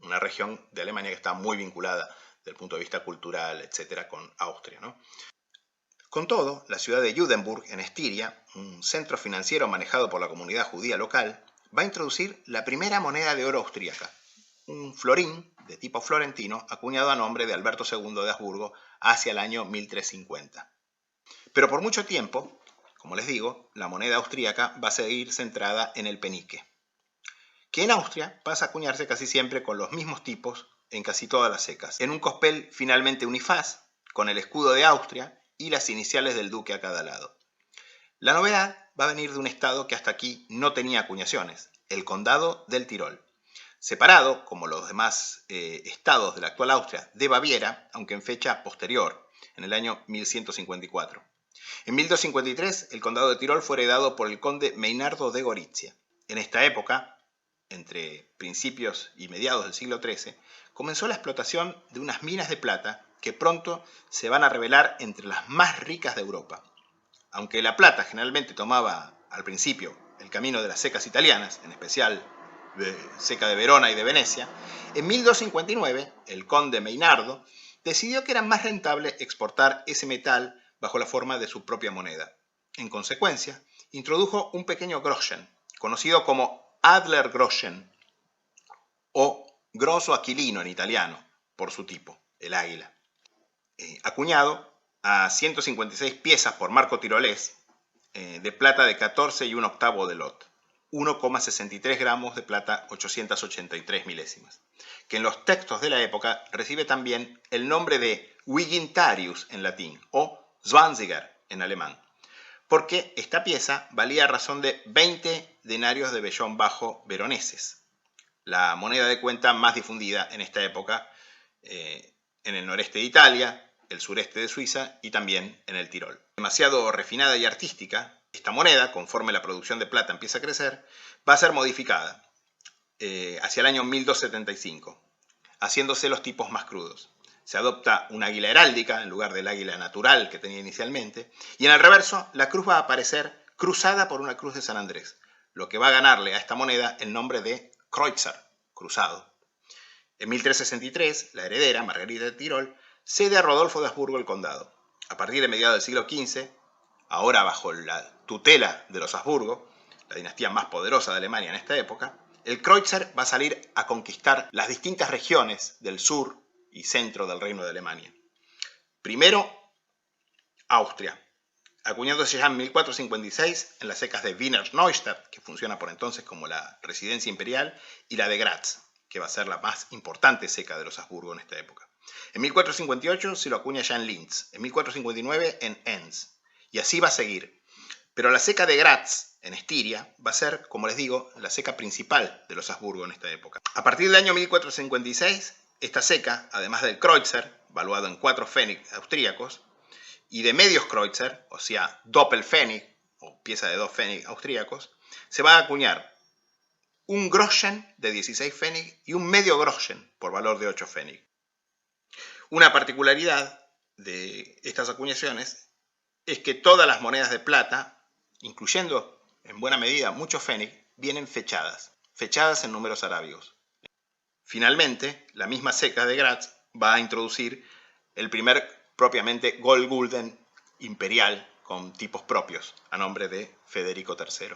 una región de Alemania que está muy vinculada desde el punto de vista cultural, etcétera, con Austria, ¿no? Con todo, la ciudad de Judenburg, en Estiria, un centro financiero manejado por la comunidad judía local, va a introducir la primera moneda de oro austríaca, un florín de tipo florentino acuñado a nombre de Alberto II de Habsburgo hacia el año 1350. Pero por mucho tiempo, como les digo, la moneda austríaca va a seguir centrada en el penique, que en Austria pasa a acuñarse casi siempre con los mismos tipos en casi todas las secas, en un cospel finalmente unifaz, con el escudo de Austria y las iniciales del duque a cada lado. La novedad va a venir de un estado que hasta aquí no tenía acuñaciones, el condado del Tirol, separado, como los demás estados de la actual Austria, de Baviera, aunque en fecha posterior, en el año 1154. En 1253, el condado de Tirol fue heredado por el conde Meinardo de Gorizia. En esta época, entre principios y mediados del siglo XIII, comenzó la explotación de unas minas de plata que pronto se van a revelar entre las más ricas de Europa. Aunque la plata generalmente tomaba al principio el camino de las secas italianas, en especial de seca de Verona y de Venecia, en 1259 el conde Meinardo decidió que era más rentable exportar ese metal bajo la forma de su propia moneda. En consecuencia, introdujo un pequeño groschen, conocido como Adlergroschen o grosso aquilino en italiano, por su tipo, el águila, acuñado a 156 piezas por marco tirolés, de plata de 14 y un octavo de lot, 1,63 gramos de plata 883 milésimas, que en los textos de la época recibe también el nombre de Wigintarius en latín o Zwanziger en alemán, porque esta pieza valía a razón de 20 denarios de vellón bajo veroneses, la moneda de cuenta más difundida en esta época en el noreste de Italia, el sureste de Suiza y también en el Tirol. Demasiado refinada y artística, esta moneda, conforme la producción de plata empieza a crecer, va a ser modificada hacia el año 1275, haciéndose los tipos más crudos. Se adopta una águila heráldica en lugar del águila natural que tenía inicialmente, y en el reverso la cruz va a aparecer cruzada por una cruz de San Andrés, lo que va a ganarle a esta moneda el nombre de Kreutzer, cruzado. En 1363, la heredera, Margarita de Tirol, cede a Rodolfo de Habsburgo el condado. A partir de mediados del siglo XV, ahora bajo la tutela de los Habsburgo, la dinastía más poderosa de Alemania en esta época, el Kreutzer va a salir a conquistar las distintas regiones del sur y centro del Reino de Alemania. Primero, Austria, acuñándose ya en 1456 en las secas de Wiener Neustadt, que funciona por entonces como la residencia imperial, y la de Graz, que va a ser la más importante seca de los Habsburgo en esta época. En 1458 se lo acuña ya en Linz, en 1459 en Enns, y así va a seguir. Pero la seca de Graz, en Estiria, va a ser, como les digo, la seca principal de los Habsburgo en esta época. A partir del año 1456, esta seca, además del Kreutzer, valuado en 4 Pfennig austríacos, y de medios Kreutzer, o sea, Doppelpfennig, o pieza de 2 Pfennig austríacos, se va a acuñar un Groschen de 16 Pfennig y un medio Groschen por valor de 8 Pfennig. Una particularidad de estas acuñaciones es que todas las monedas de plata, incluyendo en buena medida muchos Pfennig, vienen fechadas en números arábigos. Finalmente, la misma seca de Graz va a introducir el primer propiamente Goldgulden imperial con tipos propios, a nombre de Federico III.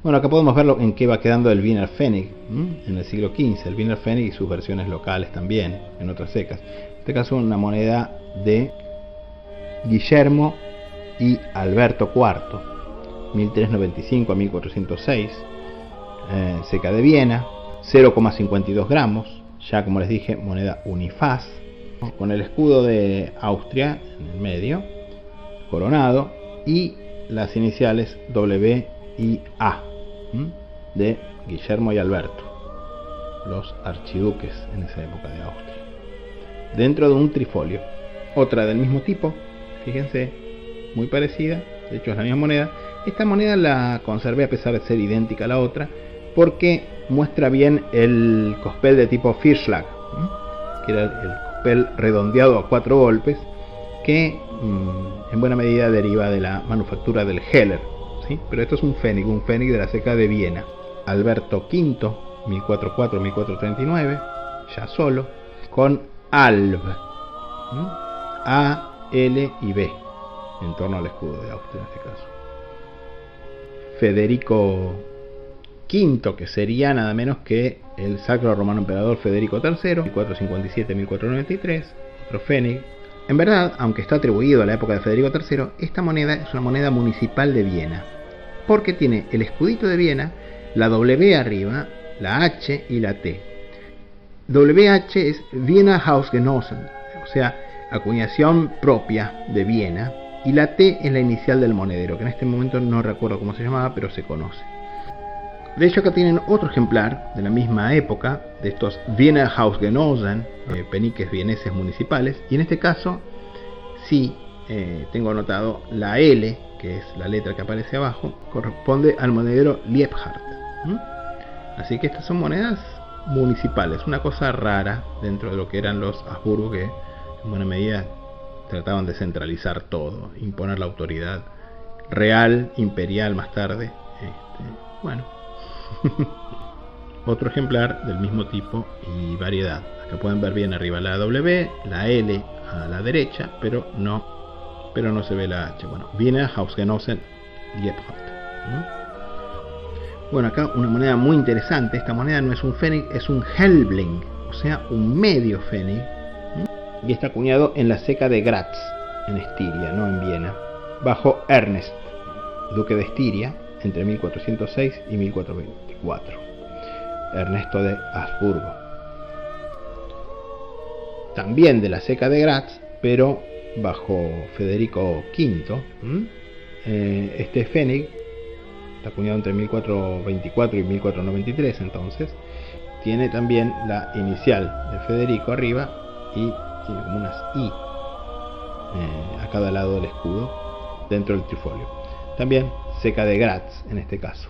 Bueno, acá podemos ver en qué va quedando el Wiener Pfennig en el siglo XV, el Wiener Pfennig y sus versiones locales también, en otras secas. En este caso una moneda de Guillermo y Alberto IV, 1395 a 1406, seca de Viena, 0,52 gramos, ya como les dije, moneda unifaz, con el escudo de Austria en el medio, coronado, y las iniciales W y A de Guillermo y Alberto, los archiduques en esa época de Austria, dentro de un trifolio. Otra del mismo tipo, fíjense, muy parecida, de hecho es la misma moneda. Esta moneda la conservé a pesar de ser idéntica a la otra, porque muestra bien el cospel de tipo Firschlag, que era el cospel redondeado a 4 golpes, que en buena medida deriva de la manufactura del Heller, ¿sí? Pero esto es un Pfennig de la seca de Viena. Alberto V, 1404-1439, ya solo, con Alb, A, L y B, en torno al escudo de Austria en este caso. Federico V, que sería nada menos que el Sacro Romano Emperador Federico III, 1457-1493, otro Pfennig. En verdad, aunque está atribuido a la época de Federico III, esta moneda es una moneda municipal de Viena, porque tiene el escudito de Viena, la W arriba, la H y la T. WH es Wiener Hausgenossen, o sea, acuñación propia de Viena, y la T es la inicial del monedero, que en este momento no recuerdo cómo se llamaba, pero se conoce. De hecho, acá tienen otro ejemplar de la misma época, de estos Wiener Hausgenossen, peniques vieneses municipales, y en este caso sí tengo anotado la L, que es la letra que aparece abajo, corresponde al monedero Liebhardt. Así que estas son monedas municipales, una cosa rara dentro de lo que eran los Habsburgo, que en buena medida trataban de centralizar todo, imponer la autoridad real, imperial más tarde. Bueno, otro ejemplar del mismo tipo y variedad. Acá pueden ver bien arriba la W, la L a la derecha, pero no se ve la H. Bueno, Wiener Hausgenossen Liebhardt. Bueno, acá una moneda muy interesante. Esta moneda no es un Pfennig, es un Helbling, o sea, un medio Pfennig. Y está acuñado en la ceca de Graz, en Estiria, no en Viena, bajo Ernest, duque de Estiria, entre 1406 y 1424. Ernesto de Habsburgo. También de la ceca de Graz, pero bajo Federico V. Este Pfennig está acuñado entre 1424 y 1493, entonces tiene también la inicial de Federico arriba y tiene como unas I a cada lado del escudo dentro del trifolio. También ceca de Graz en este caso.